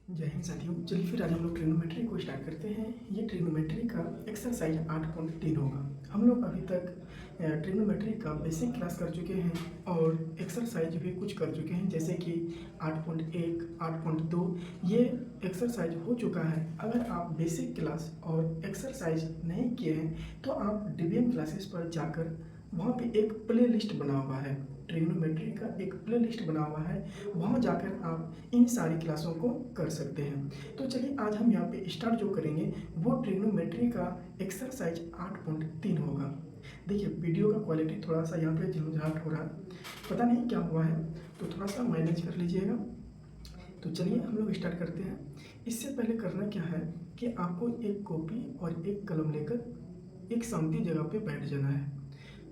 जय हिंद साथियों। चलिए फिर आज हम लोग ट्रिग्नोमेट्री को स्टार्ट करते हैं। ये ट्रिग्नोमेट्री का एक्सरसाइज 8.3 होगा। हम लोग अभी तक ट्रिग्नोमेट्री का बेसिक क्लास कर चुके हैं और एक्सरसाइज भी कुछ कर चुके हैं, जैसे कि 8.1, 8.2 ये एक्सरसाइज हो चुका है। अगर आप बेसिक क्लास और एक्सरसाइज नहीं किए हैं तो आप डीबीएम क्लासेस पर जाकर वहाँ पे एक प्ले लिस्ट बना हुआ है, ट्रिग्नोमेट्री का एक प्ले लिस्ट बना हुआ है, वहाँ जाकर आप इन सारी क्लासों को कर सकते हैं। तो चलिए आज हम यहाँ पे स्टार्ट जो करेंगे वो ट्रिग्नोमेट्री का एक्सरसाइज 8.3 होगा। देखिए वीडियो का क्वालिटी थोड़ा सा यहाँ पे झुंझाट हो रहा है, पता नहीं क्या हुआ है, तो थोड़ा सा मैनेज कर लीजिएगा। तो चलिए हम लोग स्टार्ट करते हैं। इससे पहले करना क्या है कि आपको एक कॉपी और एक कलम लेकर एक शांति जगह पे बैठ जाना है,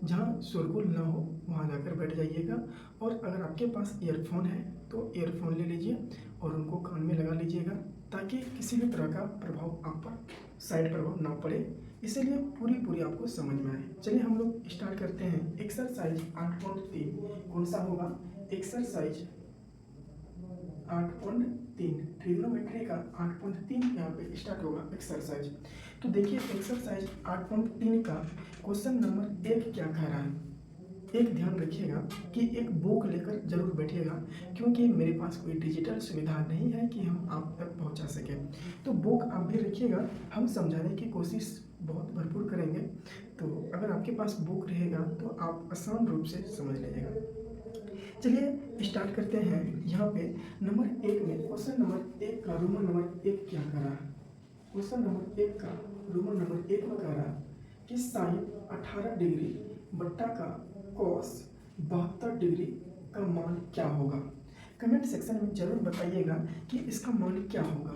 जहाँ शोरगुल ना हो वहाँ जाकर बैठ जाइएगा। और अगर आपके पास ईयरफोन है तो ईयरफोन ले लीजिए और उनको कान में लगा लीजिएगा, ताकि किसी भी तरह का प्रभाव आप पर साइड प्रभाव ना पड़े, इसीलिए पूरी आपको समझ में आए। चलिए हम लोग स्टार्ट करते हैं। एक्सरसाइज 8.3 कौन सा होगा? एक्सरसाइज 8.3 ट्रिग्नोमेट्री का 8.3 यहाँ पे स्टार्ट होगा एक्सरसाइज। तो देखिए एक्सरसाइज 8.3 का क्वेश्चन नंबर 1 क्या कह रहा है। एक ध्यान रखिएगा कि एक बुक लेकर जरूर बैठिएगा, क्योंकि मेरे पास कोई डिजिटल सुविधा नहीं है कि हम आप तक पहुंचा सकें। तो बुक आप भी रखिएगा, हम समझाने की कोशिश बहुत भरपूर करेंगे। तो अगर आपके पास बुक रहेगा तो आप आसान रूप से समझ लीजिएगा। चलिए स्टार्ट करते हैं। यहाँ पे नंबर 1 में क्वेश्चन नंबर 1 का रोमन नंबर 1 क्या कर रहा है? क्वेश्चन नंबर 1 का रोमन नंबर 1 में कह रहा है कि साइन 18 डिग्री बट्टा का कॉस 72 डिग्री का मान क्या होगा। कमेंट सेक्शन में जरूर बताइएगा कि इसका मान क्या होगा।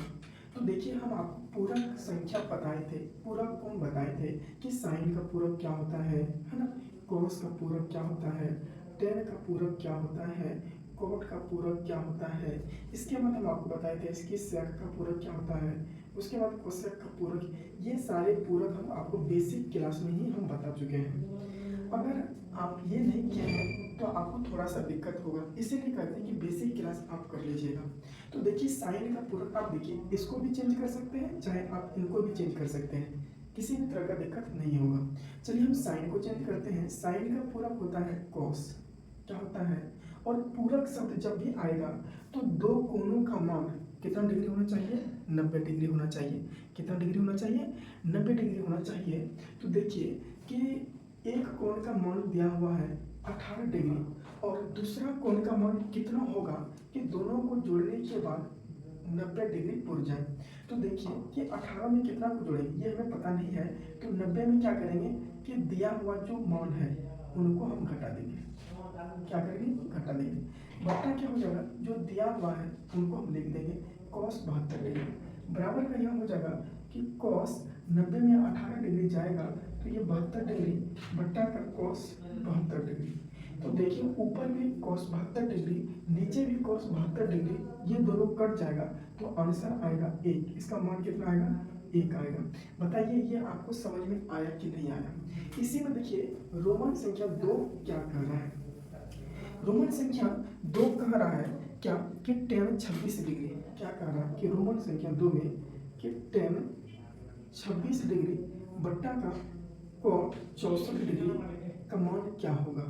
तो देखिए हम आपको पूरक संख्या बताए थे, पूरक कौन बताए थे कि साइन का पूरक क्या होता है ना, कॉस का पूरक क्या होता है, टेन का पूरक क्या होता है, कोट का पूरक क्या होता है। इसके बाद हम आपको बताए थे इसकी सेक का पूरक क्या होता है, उसके बाद कोसेक का पूरक। ये सारे पूरक हम आपको बेसिक क्लास में ही हम बता चुके हैं। अगर आप ये नहीं किए हैं तो आपको थोड़ा सा दिक्कत होगा, इसीलिए कहते हैं कि बेसिक क्लास आप कर लीजिएगा। तो देखिए साइन का पूरक आप देखिए इसको भी चेंज कर सकते हैं, चाहे आप इनको भी चेंज कर सकते हैं, किसी भी तरह का दिक्कत नहीं होगा। चलिए हम साइन को चेंज करते हैं। साइन का पूरक होता है कॉस, क्या होता है, और पूरक शब्द जब भी आएगा तो दो कोणों का मान कितना डिग्री होना चाहिए? 90 डिग्री होना चाहिए। कितना डिग्री होना चाहिए? 90 डिग्री होना चाहिए। तो देखिए कि एक कोण का मान दिया हुआ है 18 डिग्री और दूसरा कोण का मान कितना होगा कि दोनों को जोड़ने के बाद 90 डिग्री पुर जाए। तो देखिए कि 18 में कितना को जोड़ेंगे ये हमें पता नहीं है, तो 90 में क्या करेंगे कि दिया हुआ जो मान है उनको हम घटा देंगे। क्या करेंगे? घटा देंगे। बट्टा क्या हो जाएगा, जो दिया हुआ है उनको हम लिख देंगे कॉस 72 डिग्री, बराबर का यह हो जाएगा कि कॉस 90 में 18 डिग्री जाएगा तो ये 72 डिग्री बट्टा का कॉस 72 डिग्री। तो देखिए ऊपर भी कॉस 72 डिग्री, नीचे भी कॉस 72 डिग्री, ये दोनों कट जाएगा तो आंसर आएगा 1। इसका मान कितना आएगा? 1 आएगा। बताइए ये आपको समझ में आया कि नहीं आया? इसी में देखिए रोमन संख्या 2 क्या कह रहा है। रोमन संख्या 2 कह रहा है क्या कि tan 26 डिग्री, क्या कह रहा है कि रोमन संख्या 2 में कि tan 26 डिग्री बट्टा का cot 64 डिग्री का मान क्या होगा।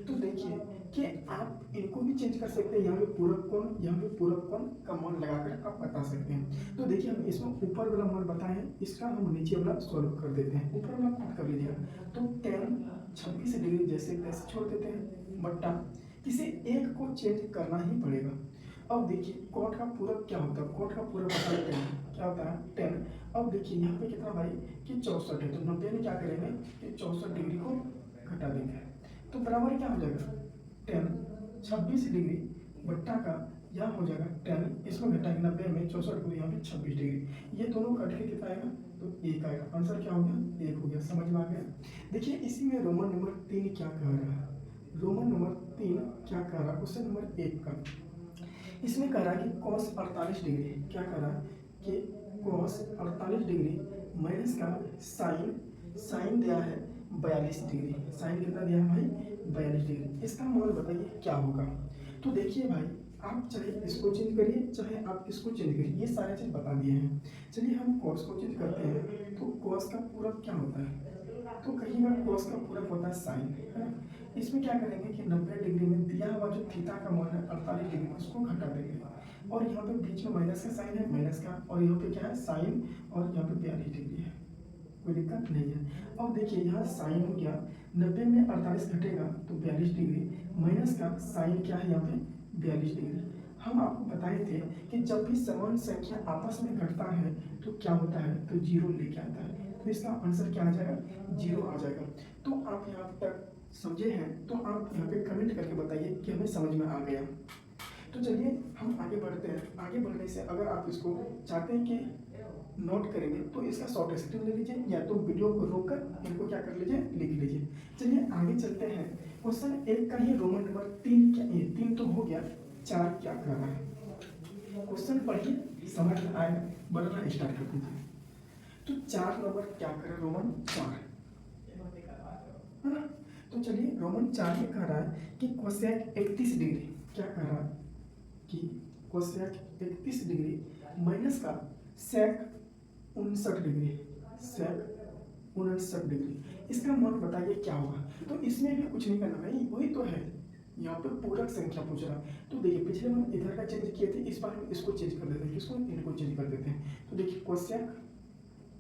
तो देखिए कि आप इनको भी चेंज कर सकते हैं, यहाँ पे पूरक कोण, यहाँ पे पूरक कोण का मान लगाकर आप बता सकते हैं। तो देखिए हम इसमें ऊपर वाला मान बताए हैं, इसका हम नीचे वाला सॉल्व कर देते हैं। ऊपर वाला कट कर लीजिएगा तो tan 26 डिग्री जैसे तैसे छोड़ देते हैं, बट्टा किसी एक को चेंज करना ही पड़ेगा। अब देखिए कॉट का पूरक क्या होता है, कॉट का पूरक बता देते हैं क्या होता है 10। अब देखिए यहाँ पे कितना भाई कि 64 है, तो 90 में क्या करेंगे कि 64 डिग्री को घटा देंगे, तो बराबर क्या हो जाएगा 10 26 डिग्री बट्टा का यहाँ हो जाएगा 10, इसमें घटाएंगे 90 में 64 को, यहाँ पे 26 डिग्री, ये दोनों कट के कितना आएगा तो 1 आएगा। आंसर क्या हो गया? 1 हो गया। समझ में आ गया? देखिए इसी में रोमन नंबर 3 क्या कह रहा है। रोमन नंबर 3 क्या कह रहा है क्वेश्चन नंबर 1 का, इसमें कह रहा है कि cos 48 डिग्री, क्या कह रहा है कि cos 48 डिग्री माइनस का साइन, साइन दिया है 42 डिग्री, साइन कितना दिया है भाई 42 डिग्री, इसका मान बताइए क्या होगा। तो देखिए भाई आप चाहे इसको चेंज करिए, चाहे आप इसको चेंज करिए, ये सारे चीज़ बता दिए हैं। चलिए हम कॉस को चेंज करते हैं, तो कॉस का पूरक क्या होता है? तो कहिएगा कॉस का पूरक होता है साइन, है ना। इसमें क्या करेंगे कि 90 डिग्री में दिया हुआ जो थीटा का मान है 48 डिग्री, उसको घटा देंगे, और यहाँ पे बीच में माइनस का साइन है, माइनस का, और यहाँ पे क्या है साइन, और यहाँ पे 42 डिग्री है, कोई दिक्कत नहीं है। अब देखिए यहाँ साइन हो गया, 90 में 48 घटेगा तो 42 डिग्री, माइनस का साइन क्या है यहाँ पे 42 डिग्री। हम आपको बताए थे कि जब भी समान संख्या आपस में घटता है तो क्या होता है, तो जीरो लेके आता है, तो इसका आंसर क्या आ जाएगा, जीरो आ जाएगा। तो आप यहाँ तक समझे हैं, तो आप यहाँ पे कमेंट करके बताइए कि हमें समझ में आ गया। तो चलिए हम आगे बढ़ते हैं। आगे बढ़ने से अगर आप इसको चाहते हैं कि नोट करेंगे तो इसका शॉर्ट स्क्रीन ले लीजिए, या तो वीडियो को रोककर इनको क्या कर लीजिए, लिख लीजिए। चलिए आगे चलते हैं। क्वेश्चन 1 का ही रोमन नंबर 3 क्या, ये 3 तो हो गया, 4 क्या कर रहा है? क्वेश्चन पढ़िए, समझ में आएगा, बढ़ना स्टार्ट कर दीजिए। तो 4 नंबर क्या कर रहा है, रोमन 4, है ना। तो चलिए रोमन 4 में कह रहा है कि कोसेक 31 डिग्री क्या कह रहा है कि कोसेक 31 डिग्री माइनस का सेक 59 डिग्री, सेक 59 डिग्री, इसका मान बताइए क्या होगा। तो इसमें भी कुछ नहीं करना भाई, वही तो है, यहाँ पे पूरक संख्या पूछ रहा है। तो देखिए पिछले हम इधर का चेंज किए थे, इस बार हम इसको चेंज कर देते हैं, किसको, इनको चेंज कर देते हैं। तो देखिए कोसेक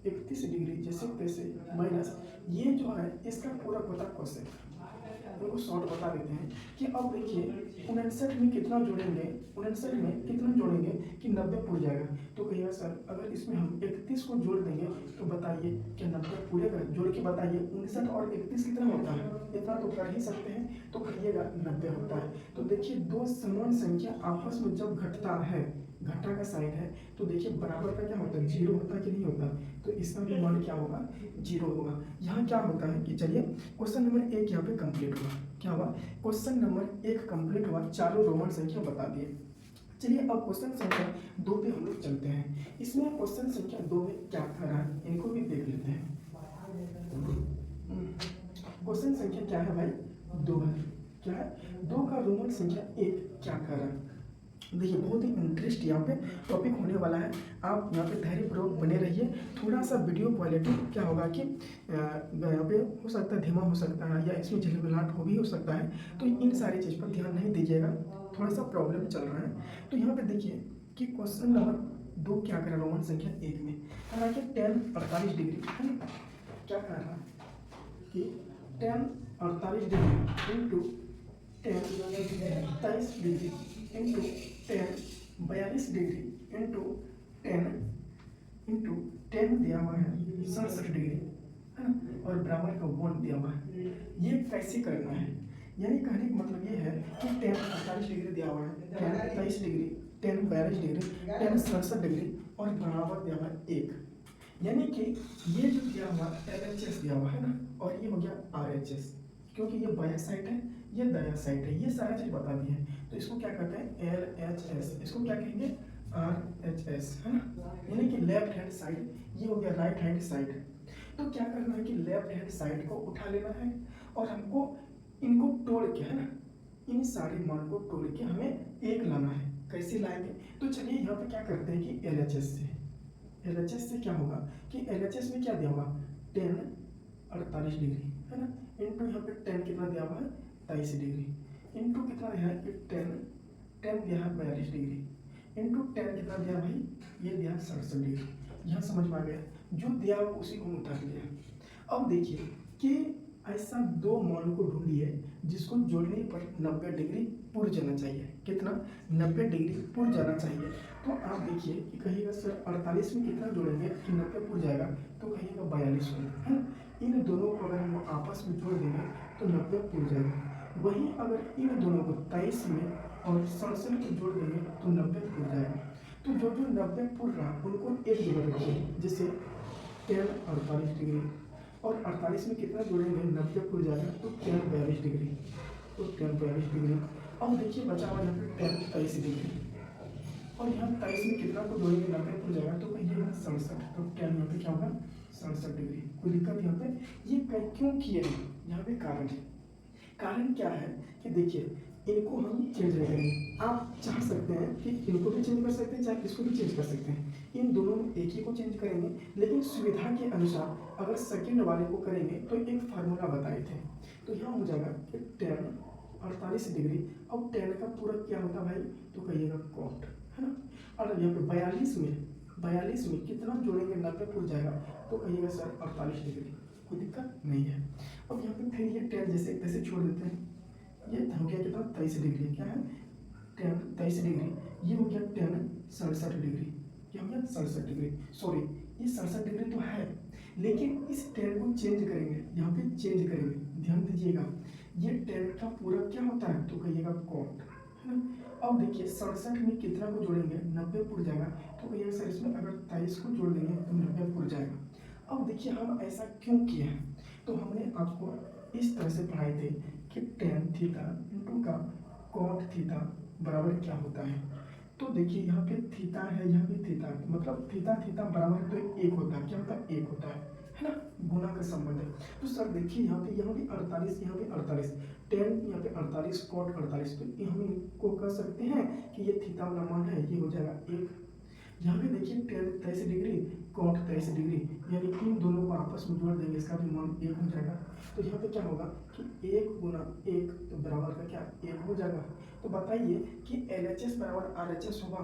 31 डिग्री जैसे तैसे माइनस ये जो है इसका पूरक होता है कोसेक, तो शॉर्ट बता देते हैं कि अब देखिए 59 में कितना जोड़ेंगे, 59 में कितना जोड़ेंगे कि 90 पूर जाएगा। तो कहिएगा सर अगर इसमें हम 31 को जोड़ देंगे तो बताइए क्या 90 पूरेगा, जोड़ के बताइए। 59 और 31 कितना होता है, इतना तो कर ही सकते हैं, तो कहिएगा 90 होता है। तो देखिए दो समान संख्या आपस में जब घटता है, घटा का साइन है, तो देखिए बराबर का क्या होता है, जीरो होता है कि नहीं होता, तो इसका भी मान क्या होगा, जीरो होगा। यहाँ क्या होता है कि चलिए क्वेश्चन नंबर 1 यहाँ पे कंप्लीट हुआ, क्या हुआ, क्वेश्चन नंबर 1 कंप्लीट हुआ, चारों रोमन संख्या बता दिए। चलिए अब क्वेश्चन संख्या 2 पे हम लोग चलते हैं। इसमें क्वेश्चन संख्या 2 में क्या कह रहा है, इनको भी देख लेते हैं। क्वेश्चन संख्या क्या है भाई, 2 है, क्या है, 2 का रोमन संख्या 1 क्या कह रहा है। देखिए बहुत ही इंटरेस्ट यहाँ पे टॉपिक होने वाला है, आप यहाँ पे धैर्यपूर्वक बने रहिए। थोड़ा सा वीडियो क्वालिटी क्या होगा कि यहाँ पे हो सकता है धीमा हो सकता है, या इसमें झिलमिलाहट हो भी हो सकता है, तो इन सारी चीज़ पर ध्यान नहीं दीजिएगा, थोड़ा सा प्रॉब्लम चल रहा है। तो यहाँ पे देखिए कि क्वेश्चन नंबर 2 क्या कर रहा है, रोमन संख्या 1 में कह रहा है कि tan 48 डिग्री, है ना, क्या कह रहा है कि tan 48 degree into tan 23 degree into tan 42 degree into tan दिया हुआ है 67 डिग्री, है ना, और बराबर का 1 दिया हुआ है। ये कैसे करना है, यानी कहने का मतलब ये है कि tan 48 डिग्री दिया हुआ है, tan 23 degree, tan 42 degree, tan 67 degree, और बराबर दिया हुआ है 1, यानी कि ये जो दिया हुआ LHS दिया हुआ है ना, और ये हो गया RHS, क्योंकि ये बाया साइड है, ये दाया साइड है, ये सारा चीज बता दी है। तो इसको क्या कहते हैं, LHS, इसको क्या कहेंगे, RHS, है ना, यानी कि लेफ्ट हैंड साइड, ये हो गया राइट हैंड साइड। तो क्या करना है कि लेफ्ट हैंड साइड को उठा लेना है, और हमको इनको तोड़ के, है ना, इन सारे मान को तोड़ के हमें एक लाना है। कैसे लाएंगे, तो चलिए यहाँ पे क्या करते हैं कि LHS से क्या होगा कि LHS में क्या दिया हुआ, tan 48 डिग्री, है ना, इंटू यहाँ पे tan कितना दिया हुआ है 23 डिग्री, इंटू कितना दिया है कि tan दिया है 42 डिग्री, इंटू tan कितना दिया भाई, ये दिया 67 डिग्री। यहाँ समझ में आ गया, जो दिया हुआ उसी को उतार लिया। अब देखिए कि ऐसा दो मान को ढूंढिए जिसको जोड़ने पर 90 डिग्री पुर जाना चाहिए, कितना, 90 डिग्री पुर जाना चाहिए। तो आप देखिए कि कहिएगा सर 48 में कितना जोड़ेंगे कि 90 पुर जाएगा, तो कहिएगा 42 होगा, है ना। इन दोनों को अगर हम आपस में जोड़ देंगे तो 90 पुर जाएगा। वहीं अगर इन दोनों को 23 में और 67 को जोड़ देंगे तो 90 पुर जाएगा। तो जो जो 90 पुर रहा उनको एक जगह रखिए, जैसे tan 48 डिग्री, और 48 में कितना जोड़ेंगे 90 पुर जाएगा, तो tan 42 डिग्री, तो tan 42 डिग्री। अब देखिए बचा हुआ यहाँ पे tan 23 डिग्री, और यहाँ 23 में कितना को जोड़ेंगे 90 पुर जाएगा, तो कहिएगा 67, तो tan यहाँ पे क्या होगा 67 डिग्री। कोई दिक्कत यहाँ पे, ये क्यों किए हैं, यहाँ पे कारण है। कारण क्या है कि देखिए इनको हम चेंज नहीं करेंगे। आप चाह सकते हैं कि इनको भी चेंज कर सकते हैं, चाहे इसको भी चेंज कर सकते हैं। इन दोनों में एक ही को चेंज करेंगे, लेकिन सुविधा के अनुसार अगर सेकंड वाले को करेंगे तो एक फार्मूला बताए थे। तो यहाँ हो जाएगा कि tan 48 डिग्री। अब tan का पूरा क्या होता है भाई, तो कहिएगा cot, है ना। और यहाँ पे 42 में कितना जोड़ेंगे, 90 पूरा जाएगा, तो कहिएगा सर 48 डिग्री। कोई दिक्कत नहीं है। अब यहाँ पे फिर ये tan जैसे तैसे छोड़ देते हैं। ये हो गया कितना, 23 डिग्री। क्या है, tan 23 डिग्री। ये हो गया tan 67 डिग्री। क्या हो गया, 67 डिग्री। सॉरी, ये 67 डिग्री तो है, लेकिन इस tan को चेंज करेंगे, यहाँ पे चेंज करेंगे। ध्यान दीजिएगा, ये tan का पूरा क्या होता है, तो कहिएगा cot, है ना। अब देखिए 67 में कितना को जोड़ेंगे, 90 पुर जाएगा, तो कहिएगा सर इसमें अगर 23 को जोड़ देंगे तो 90 पुर जाएगा। अब देखिए हम ऐसा क्यों किए हैं, तो हमने आपको इस तरह से पढ़ाए थे कि tan थीटा इंटू का cot थीटा बराबर क्या होता है। तो देखिए यहाँ पे थीटा है, यहाँ पे थीटा है, मतलब थीटा थीटा बराबर तो एक होता है। क्या होता है, एक होता है ना, गुना का संबंध है। तो सर देखिए यहाँ पे 48, यहाँ पे 48, tan यहाँ पे 48, cot 48, तो हम इनको कह सकते हैं कि ये थीटा वाला मान है, ये हो जाएगा एक। यहाँ पे देखिए tan 23 डिग्री, cot 23 डिग्री, यानी इन दोनों को आपस में जोड़ देंगे, इसका भी मान एक हो जाएगा। तो यहाँ पे क्या होगा कि एक गुना एक तो बराबर का क्या, एक हो जाएगा। तो बताइए कि LHS बराबर RHS होगा।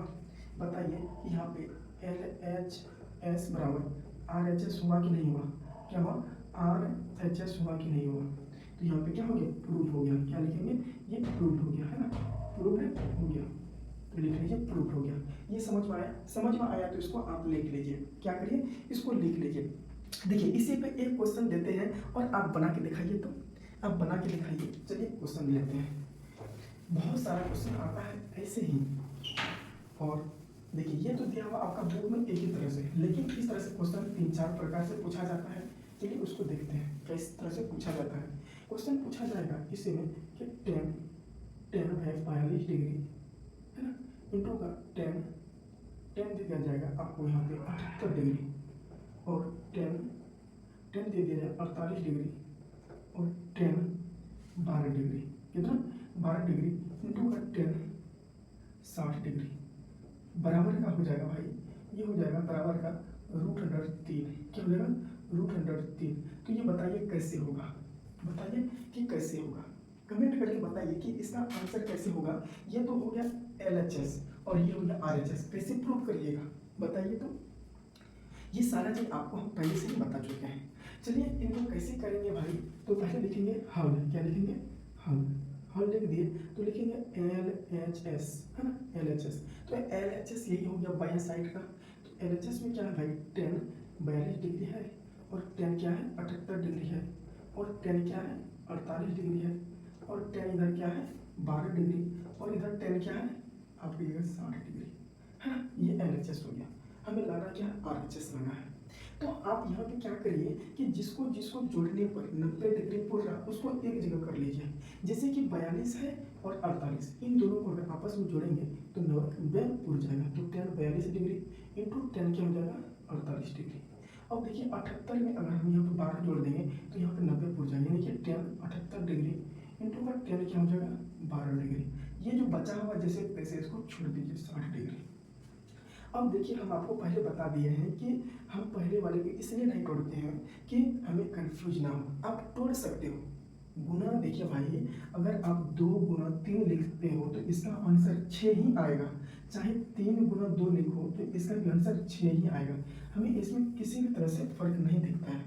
बताइए कि यहाँ पे LHS बराबर RHS हुआ कि नहीं हुआ, क्या हुआ, RHS हुआ कि नहीं हुआ। तो यहाँ पे क्या हो गया, प्रूफ हो गया। क्या लिखेंगे, ये प्रूफ हो गया, है ना, प्रूफ हो गया। तो लिख लीजिए प्रूफ हो गया। ये समझ में आया, समझ में आया तो इसको आप लिख लीजिए। क्या करिए, इसको लिख लीजिए। देखिए इसी पे एक क्वेश्चन देते हैं और आप बना के दिखाइए। तो आप बना के दिखाइए। चलिए क्वेश्चन लेते हैं। बहुत सारा क्वेश्चन आता है ऐसे ही, और देखिए ये तो दिया हुआ आपका बुक में एक ही तरह से, लेकिन इस तरह से क्वेश्चन 3-4 प्रकार से पूछा जाता है। चलिए उसको देखते हैं किस तरह से पूछा जाता है। क्वेश्चन पूछा जाएगा इसी में कि tan है 42 डिग्री, है ना, इंटू का tan दे दिया जाएगा आपको यहाँ पे 78 डिग्री, और tan दे दिया जाएगा 48 डिग्री, और tan 12 डिग्री। कितना, 12 डिग्री इंटू का tan 60 डिग्री बराबर का हो जाएगा भाई, ये हो जाएगा बराबर का √3। क्या हो जाएगा, √3। तो ये बताइए कैसे होगा, बताइए कि कैसे होगा, कमेंट करके बताइए कि इसका आंसर कैसे होगा। ये तो हो गया LHS और ये हो गया RHS, कैसे प्रूव करिएगा बताइए। तो ये सारा चीज आपको हम पहले से ही बता चुके हैं। चलिए इनको कैसे करेंगे भाई, तो पहले लिखेंगे हल। क्या लिखेंगे, हल लिख दिए तो लिखेंगे LHS, है ना, LHS। तो LHS यही हो गया बाया साइड का। तो LHS में क्या है भाई, tan 42 डिग्री है, और tan क्या है 78 डिग्री है, और tan क्या है 48 डिग्री है, और tan इधर क्या है 12 डिग्री, और इधर tan क्या है आपकी जगह 60 डिग्री, है ना। ये LHS हो गया। हमें लाना क्या है, RHS लाना है। तो आप यहाँ पे क्या करिए कि जिसको जिसको जोड़ने पर 90 डिग्री पुर रहा उसको एक जगह कर लीजिए। जैसे कि 42 है और 48, इन दोनों को अगर आपस में जोड़ेंगे तो 90 पुर जाएगा। तो tan 42 डिग्री इंटू tan क्या हो जाएगा 48 डिग्री। अब देखिए 78 में अगर हम यहाँ पे 12 जोड़ देंगे तो यहाँ पे 90 पुर जाएंगे, यानी कि tan 78 डिग्री इंटू का tan क्या हो जाएगा 12 डिग्री। ये जो बचा हुआ जैसे तैसे इसको छोड़ दीजिए 60 डिग्री। अब देखिए हम आपको पहले बता दिए हैं कि हम पहले वाले को इसलिए नहीं तोड़ते हैं कि हमें कंफ्यूज ना हो। आप तोड़ सकते हो, गुना देखिए भाई, अगर आप 2 गुना 3 लिखते हो तो इसका आंसर 6 ही आएगा। चाहे 3 गुना 2 लिखो तो इसका भी आंसर 6 ही आएगा। हमें इसमें किसी भी तरह से फर्क नहीं दिखता है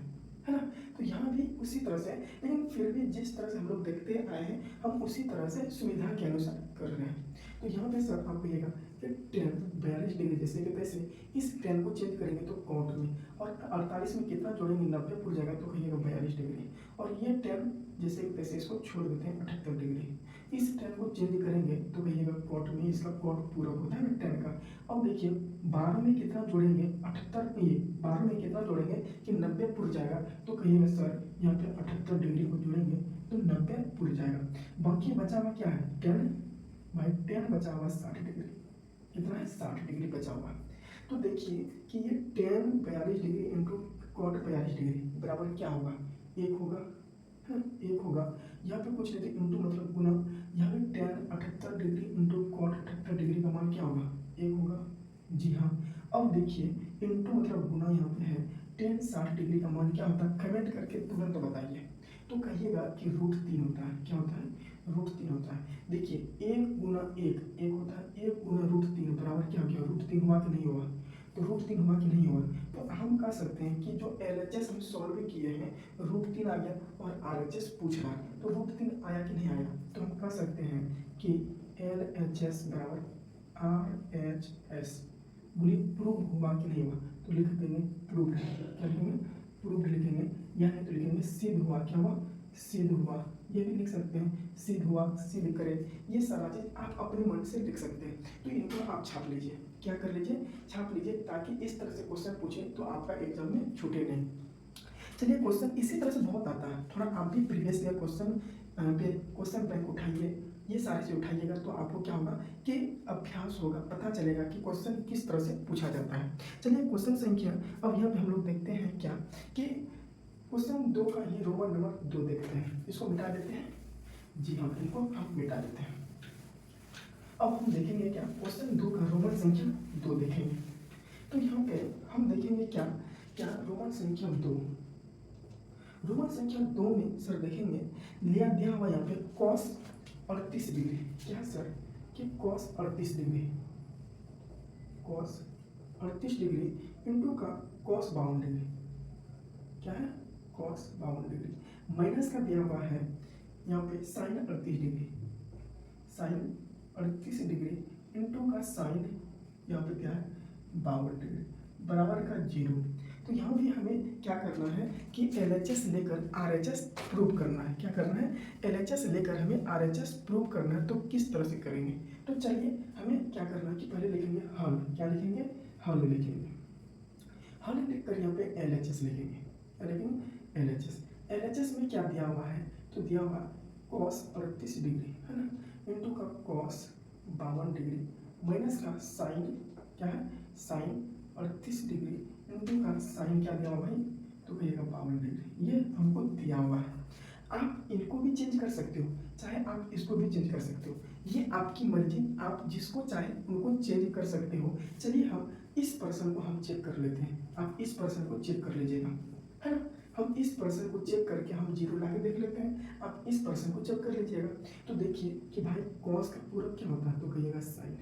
ना। तो यहाँ भी उसी तरह से, लेकिन फिर भी जिस तरह से हम लोग देखते आए हैं हम उसी तरह से सुविधा के अनुसार कर रहे हैं। तो यहाँ पे सर आप कहिएगा कि tan 42 डिग्री जैसे कि तैसे, इस tan को चेंज करेंगे तो cot में, और 48 में कितना जोड़ेंगे 90 पुर जाएगा, तो कहिएगा 42 डिग्री, और ये tan जैसे कि तैसे इसको छोड़ देते हैं 78 डिग्री। इस tan को चेंज करेंगे तो कहिएगा cot में, इसका cot पूरा होता है ना tan का। अब देखिए 12 में कितना जोड़ेंगे 78 में, ये 12 में कितना जोड़ेंगे कि 90 पुर जाएगा, तो कहिएगा सर यहाँ पे 78 डिग्री को जोड़ेंगे तो 90 पुर जाएगा। बाकी बचा हुआ क्या है tan भाई, tan बचा हुआ 60 डिग्री। कितना है 60 डिग्री बचा हुआ। तो देखिए कि ये tan 42 degree into cot 42 degree बराबर क्या होगा, एक होगा, है ना, एक होगा। यहाँ पे कुछ नहीं थे, इंटू मतलब गुना। यहाँ पे tan 78 degree into cot 78 degree का मान क्या होगा, 1 होगा। जी हाँ। अब देखिए इंटू मतलब गुना यहाँ पे है, टेन 60 डिग्री का मान क्या होता है, कमेंट करके तुरंत बताइए। तो कहिएगा कि √3 होता है। क्या होता है, √3 होता है। देखिए 1 गुना 1 1 होता है, 1 गुना √3 बराबर क्या हो गया, √3 हुआ कि नहीं हुआ, तो √3 हुआ कि नहीं हुआ। तो हम कह सकते हैं कि जो LHS हम सॉल्व किए हैं √3 आ गया, और RHS पूछ रहा है तो √3 आया कि नहीं आया। तो हम कह सकते हैं कि LHS बराबर RHS। बोलिए प्रूव हुआ कि नहीं हुआ, तो लिख देंगे प्रूव। क्या लिखेंगे, प्रूव लिखेंगे, या नहीं तो लिखेंगे सिद्ध हुआ। क्या हुआ, सिद्ध हुआ। ये भी लिख सकते हैं, सिद्ध हुआ, सिद्ध करे। ये सारा चीज आप अपने मन से लिख सकते हैं। तो इनको आप छाप लीजिए, क्या कर लीजिए, छाप लीजिए, ताकि इस तरह से क्वेश्चन पूछे तो आपका एग्जाम में छूटे नहीं। चलिए क्वेश्चन इसी तरह से बहुत आता है, थोड़ा आप भी प्रीवियस ईयर क्वेश्चन बैंक उठाइए, ये सारे चीज उठाइएगा, तो आपको क्या होगा कि अभ्यास होगा, पता चलेगा कि क्वेश्चन किस तरह से पूछा जाता है। चलिए क्वेश्चन संख्या अब यहाँ पे हम लोग देखते हैं क्या कि क्वेश्चन 2 का ही रोमन नंबर 2 देखते हैं, इसको मिटा देते हैं। जी हाँ, इनको हम मिटा देते हैं। अब हम देखेंगे क्या, क्वेश्चन 2 का रोमन संख्या 2 देखेंगे। तो यहाँ पे हम देखेंगे क्या क्या रोमन संख्या 2, रोमन संख्या 2 में सर देखेंगे दिया हुआ यहाँ पे cos 38 डिग्री। क्या सर कि cos 38 degree, cos 38 degree into का cos 52 डिग्री। क्या है, cos 52 डिग्री, माइनस का दिया हुआ है यहाँ पे sin 38 degree, sin 38 degree into का sin यहाँ पे क्या है 52 डिग्री बराबर का 0। तो यहाँ भी हमें क्या करना है कि LHS लेकर RHS प्रूव करना है। क्या करना है, LHS लेकर हमें RHS प्रूव करना है। तो किस तरह से करेंगे, तो चलिए हमें क्या करना है कि पहले लिखेंगे हल। क्या लिखेंगे, हल लिखेंगे। हल लिखकर यहाँ पे LHS लिखेंगे। क्या लिखेंगे, LHS। LHS में क्या दिया हुआ है, तो दिया हुआ cos 38 डिग्री है ना, इंटू का cos 52 डिग्री माइनस का साइन क्या है, साइन 38 डिग्री इंटू का साइन क्या दिया हुआ भाई, तो कहिएगा 52 डिग्री। ये हमको दिया हुआ है। आप इनको भी चेंज कर सकते हो, चाहे आप इसको भी चेंज कर सकते हो, ये आपकी मर्जी, आप जिसको चाहे उनको चेंज कर सकते हो। चलिए हम इस पर्सन को हम चेक कर लेते हैं, आप इस पर्सन को चेक कर लीजिएगा, है ना। हम इस पर्सन को चेक करके हम 0 ला के देख लेते हैं, आप इस पर्सन को चेक कर लीजिएगा। तो देखिए कि भाई कॉस का पूरक क्या होता है, तो कहिएगा साइन,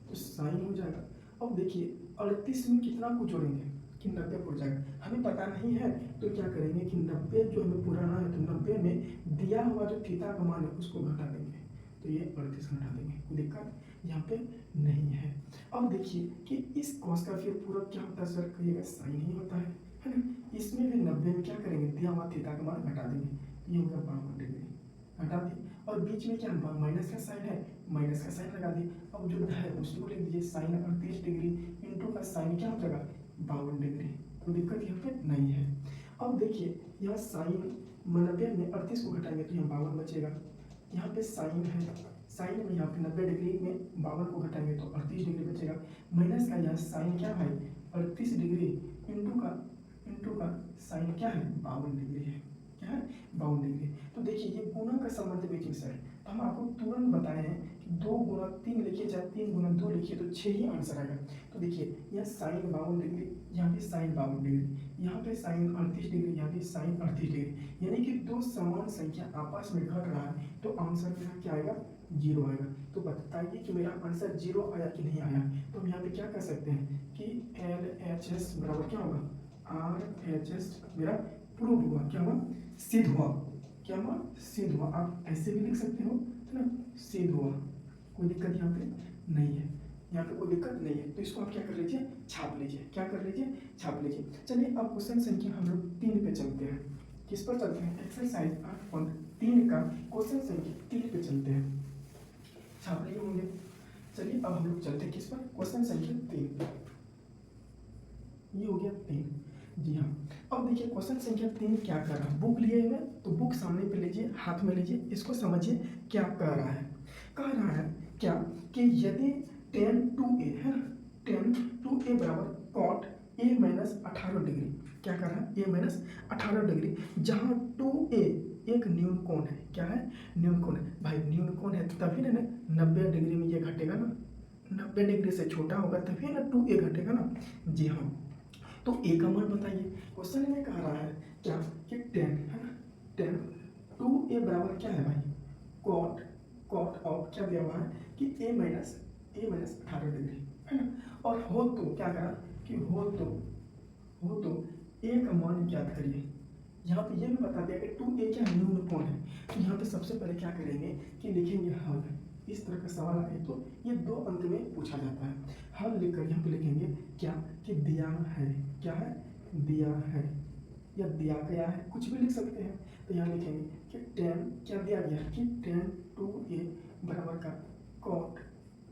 तो साइन हो जाएगा। अब देखिए 38 में कितना को जोड़ेंगे कि 90 हो जाएगा, हमें पता नहीं है तो क्या करेंगे कि 90 जो हमें पुराना है, तो 90 में दिया हुआ जो थीटा का मान है उसको घटा देंगे, तो ये 38 घटा देंगे, कोई दिक्कत यहाँ पे नहीं है। अब देखिए कि इस कॉस का फिर पूरक क्या होता है सर, कहिएगा साइन ही होता है ना। इसमें भी 90 में क्या करेंगे, दिया हुआ थीटा का मान घटा देंगे, ये हो गया 52 डिग्री, घटा दिए। और बीच में क्या माइनस का साइन है, माइनस का साइन लगा दिए। अब जो है उसको लिख दीजिए साइन 38 डिग्री इंटू का साइन क्या हो जाएगा 52 डिग्री, कोई दिक्कत यहाँ पे नहीं है। अब देखिए यहाँ साइन 90 में 38 को घटाएंगे तो यहाँ 52 बचेगा, यहाँ पे साइन है, साइन में यहाँ पे 90 डिग्री में 52 को घटाएंगे तो 38 डिग्री बचेगा, माइनस का यहाँ साइन क्या है 38 डिग्री इंटू का साइन क्या है 52 डिग्री है, क्या है 52 डिग्री। तो देखिए ये गुणा का संबंध बेसिक है, तो हम आपको तुरंत बताए हैं कि 2 गुना 3 लिखिए चाहे 3 गुना 2 लिखिए तो 6 ही आंसर आएगा। तो देखिए यहाँ साइन 52 डिग्री, यहाँ पे साइन 52 डिग्री, यहाँ पे साइन 38 डिग्री, यहाँ पे साइन 38 डिग्री, यानी कि 2 समान संख्या आपस में घट रहा है, तो आंसर मेरा क्या आएगा 0 आएगा। तो बताइए कि मेरा आंसर 0 आया कि नहीं आया। तो हम यहाँ पे क्या कह सकते हैं कि LHS बराबर क्या होगा RHS मेरा प्रूव हुआ, क्या हुआ सिद्ध हुआ, क्या हुआ सिद्ध हुआ। आप ऐसे भी लिख सकते हो, है ना, सिद्ध हुआ, कोई दिक्कत यहाँ पे नहीं है, यहाँ पे कोई दिक्कत नहीं है। तो इसको आप क्या कर लीजिए, छाप लीजिए, क्या कर लीजिए, छाप लीजिए। चलिए अब क्वेश्चन संख्या हम लोग 3 पे चलते हैं। किस पर चलते हैं, एक्सरसाइज 8.3 का क्वेश्चन संख्या 3 पे चलते हैं, छाप लिए होंगे। चलिए अब हम लोग चलते हैं किस पर, क्वेश्चन संख्या 3, ये हो गया 3। जी हाँ, अब देखिए क्वेश्चन संख्या 3 क्या कर रहा है, बुक लिए हुए तो बुक सामने पे लीजिए, हाथ में लीजिए, इसको समझिए क्या कह रहा है। कह रहा है क्या कि यदि tan 2a है ना, tan 2a बराबर cot a माइनस 18 डिग्री, क्या कर रहा है a माइनस 18 डिग्री, जहाँ 2a एक न्यून कोण है, क्या है, न्यून कोण है भाई, न्यून कोण है तभी ना 90 डिग्री में ये घटेगा ना, 90 डिग्री से छोटा होगा तभी ना 2a घटेगा ना। जी हाँ, तो ए का मान बताइए। क्वेश्चन में कह रहा है क्या कि 10 है ना, 10 2a बराबर क्या है भाई, कॉट कॉट ऑफ क्या दिया हुआ है कि a माइनस 18 डिग्री है ना। और हो तो क्या करा कि हो तो a का मान ज्ञात करिए। यहाँ पे ये भी बता दिया कि 2a क्या न्यून कोण है। तो यहाँ पे सबसे पहले क्या करेंगे कि लिखेंगे हल। इस तरह का सवाल आए तो ये 2 अंक में पूछा जाता है। हल लिखकर यहाँ पे लिखेंगे क्या कि दिया है, क्या है, दिया है या दिया गया है, कुछ भी लिख सकते हैं। तो यहाँ लिखेंगे कि 10 क्या दिया गया कि 10 2a बराबर का कॉट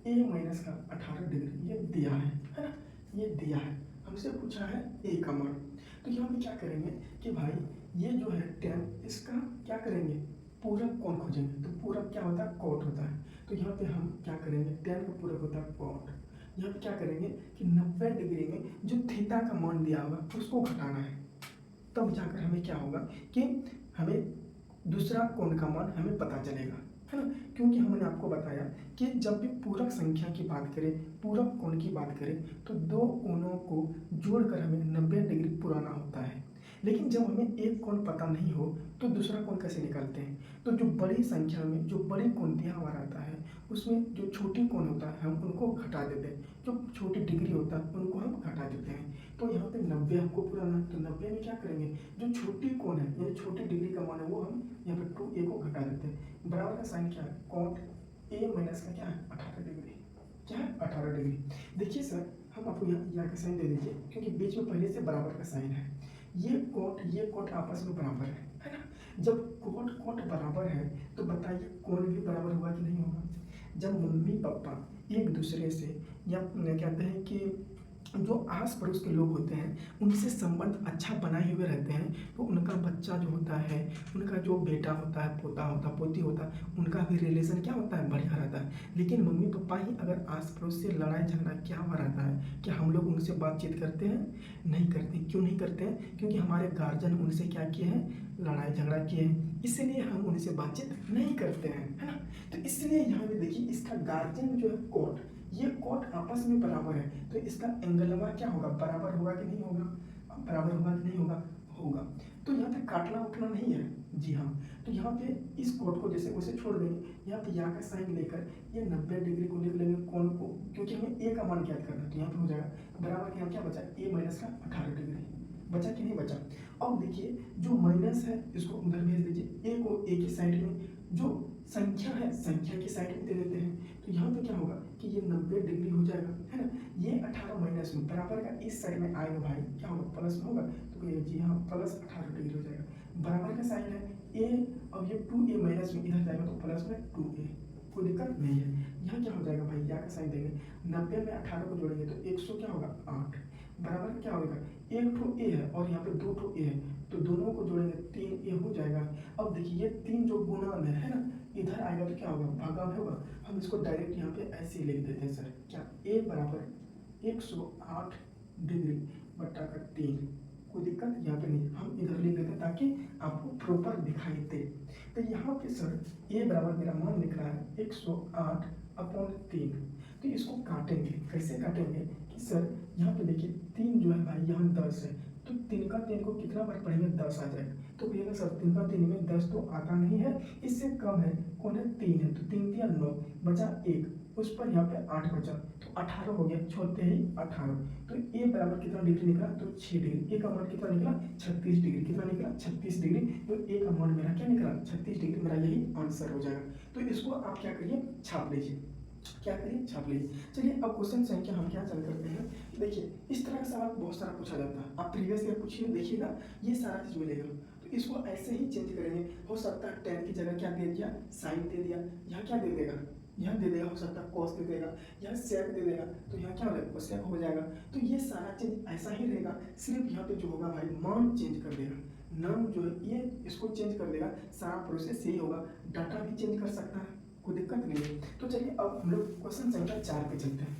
a माइनस का 18 डिग्री, ये दिया है ना, ये दिया है, हमसे पूछा है a का मान। तो यहाँ पे क्या करेंगे कि भाई ये जो है 10 इसका क्या करेंगे, पूरक कोण खोजेंगे। तो पूरक क्या होता है, कॉट होता है। तो यहाँ पे हम क्या करेंगे, 10 का पूरक होता है कॉट। यहाँ पे क्या करेंगे कि 90 डिग्री में जो थीटा का मान दिया होगा उसको घटाना है, तब जाकर हमें क्या होगा कि हमें दूसरा कोण का मान हमें पता चलेगा, है ना। क्योंकि हमने आपको बताया कि जब भी पूरक संख्या की बात करें, पूरक कोण की बात करें, तो 2 कोणों को जोड़कर हमें 90 डिग्री पुराना होता है। लेकिन जब हमें एक कोण पता नहीं हो तो दूसरा कोण कैसे निकालते हैं। तो जो बड़ी संख्या में जो बड़ी कोण दिया हुआ रहता है उसमें जो छोटी कोण होता है हम उनको घटा देते हैं, जो छोटी डिग्री होता है उनको हम घटा देते हैं। तो यहाँ पे 90 हमको पुराना है, तो 90 में क्या करेंगे, जो छोटी कोण है यानी छोटी डिग्री का मान है वो हम यहाँ पे 2a को घटा देते हैं। बराबर का साइन क्या है, कॉट a माइनस का क्या है 18 डिग्री, क्या है 18 डिग्री। देखिए सर हम आपको यहाँ का साइन दे दीजिए क्योंकि बीच में पहले से बराबर का साइन है। ये कोट आपस में बराबर है ना। जब कोट बराबर है तो बताइए कोण भी बराबर होगा कि नहीं होगा। जब मम्मी पापा एक दूसरे से या कहते हैं कि जो आस पड़ोस के लोग होते हैं उनसे संबंध अच्छा बनाए हुए रहते हैं तो उनका बच्चा जो होता है, उनका जो बेटा होता है, पोता होता है, पोती होता है, उनका भी रिलेशन क्या होता है, बढ़िया रहता है। लेकिन मम्मी पापा ही अगर आस पड़ोस से लड़ाई झगड़ा क्या हुआ रहता है, क्या हम लोग उनसे बातचीत करते हैं, नहीं करते। क्यों नहीं करते हैं, क्योंकि हमारे गार्जियन उनसे क्या किए हैं, लड़ाई झगड़ा किए हैं, इसलिए हम उनसे बातचीत नहीं करते हैं, है ना। तो इसलिए यहाँ पे देखिए इसका गार्जियन जो है कोट, ये कोट आपस में बराबर है तो इसका एंगलवा क्या होगा, बराबर होगा कि नहीं होगा, बराबर होगा कि नहीं होगा, होगा। तो यहाँ पे काटना उठना नहीं है, जी हाँ। तो यहाँ पे इस कोट को जैसे उसे छोड़ देंगे, यहाँ पे यहाँ का साइन लेकर ये 90 डिग्री को लिख लेंगे कोण को, क्योंकि हमें ए का मान ज्ञात करना है। तो यहाँ पे हो जाएगा बराबर के यहाँ क्या बचा, a माइनस का 18 डिग्री बचा कि नहीं बचा। अब देखिए जो माइनस है इसको उधर भेज दीजिए, a को a की साइड में, जो संख्या है संख्या की साइड में दे देते हैं। तो यहाँ पे क्या होगा कि ये 90 डिग्री हो जाएगा, है ना। ये 18 माइनस में बराबर का इस साइड में आएगा भाई, क्या होगा, प्लस में होगा। तो ये जी हाँ प्लस 18 डिग्री हो जाएगा। बराबर का साइन है a, अब ये 2a माइनस में इधर जाएगा तो प्लस में 2a, कोई दिक्कत नहीं है। यहाँ क्या हो जाएगा भाई, यहाँ का साइन देंगे, 90 में 18 को जोड़ेंगे तो 100 क्या होगा 8, बराबर क्या होगा, एक ठो ए है और यहाँ पे 2 ठो ए है तो दोनों को जोड़ेंगे 3a हो जाएगा। अब देखिए ये 3 जो गुणा में है ना, इधर आएगा तो क्या होगा, भागा में होगा। हम इसको डायरेक्ट यहाँ पे ऐसे ही लिख देते हैं सर, क्या a बराबर 108 डिग्री बट्टा का 3, कोई दिक्कत यहाँ पे नहीं, हम इधर लिख देते हैं ताकि आपको प्रॉपर दिखाई दे। तो यहाँ पे सर a बराबर मेरा मान लिख रहा है 108/3। तो इसको काटेंगे, कैसे काटेंगे कि सर यहाँ पे देखिए 3 जो है भाई यहाँ 10 है, तो 3 का 3 को कितना बार पढ़ेंगे, 10 आ जाएगा। तो कहिएगा सर 3 का 3 में 10 तो आता नहीं है, इससे कम है, कौन है 3 है, तो 3 3 9 बचा 1, उस पर यहाँ पे 8 बचा तो 18 हो गया, छोड़ते ही 18। तो ए बराबर कितना डिग्री निकला, तो 6 डिग्री। ए का मान कितना निकला 36 डिग्री, कितना निकला 36 डिग्री। तो ए का मान मेरा क्या निकला 36 डिग्री, मेरा यही आंसर हो जाएगा। तो इसको आप क्या करिए, छाप लीजिए, क्या करिए, छाप लीजिए। चलिए अब क्वेश्चन संख्या हम क्या चल करते हैं, देखिए इस तरह का सवाल बहुत सारा पूछा जाता है, आप प्रीवियस ईयर पूछिए, देखिएगा ये सारा चीज मिलेगा। तो इसको ऐसे ही चेंज करेंगे, हो सकता है tan की जगह क्या दे दिया, साइन दे दिया, यहाँ क्या दे देगा, यहाँ दे देगा, हो सकता है cos दे देगा, यहाँ sec दे देगा, तो यहाँ क्या हो जाएगा cosec हो जाएगा। तो ये सारा चीज ऐसा ही रहेगा, सिर्फ यहाँ पे जो होगा भाई मान चेंज कर देगा, नाम जो है ये इसको चेंज कर देगा, सारा प्रोसेस यही होगा, डाटा भी चेंज कर सकता है, कोई दिक्कत नहीं है। तो चलिए अब हम लोग क्वेश्चन संख्या 4 पे चलते हैं।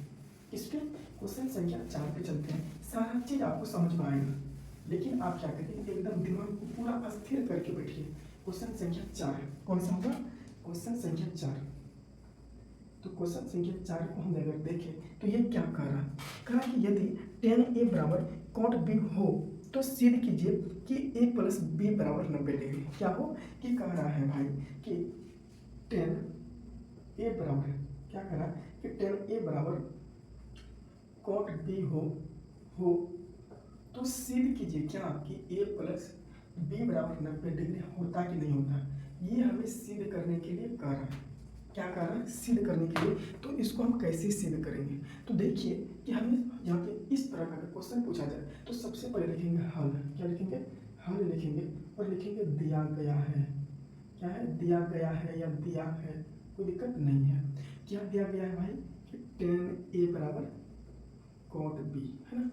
इस पे क्वेश्चन संख्या 4 पे चलते हैं, सारा चीज आपको समझ में आएगा, लेकिन आप क्या करिए एकदम दिमाग को पूरा अस्थिर करके बैठिए। क्वेश्चन संख्या 4 है, कौन सा होगा? क्वेश्चन संख्या 4। तो क्वेश्चन संख्या 4 को हम अगर देखें तो ये क्या कह रहा है? कह रहा है कि यदि tan a बराबर cot b हो तो सिद्ध कीजिए कि a प्लस b बराबर 90 डिग्री। क्या हो कि कह रहा है भाई कि tan a बराबर, क्या कह रहा है कि tan a बराबर cot b हो तो सिद्ध कीजिए क्या कि a प्लस b बराबर 90 डिग्री होता कि नहीं होता। ये हमें सिद्ध करने के लिए कह रहा है। क्या कह रहा है? सिद्ध करने के लिए। तो इसको हम कैसे सिद्ध करेंगे? तो देखिए कि हमें यहाँ पे इस तरह का क्वेश्चन पूछा जाए तो सबसे पहले लिखेंगे हल। क्या लिखेंगे? हल लिखेंगे और लिखेंगे दिया गया है। क्या है? दिया गया है या दिया है, कोई दिक्कत नहीं है। क्या दिया गया है भाई? कि tan a बराबर cot b, है ना,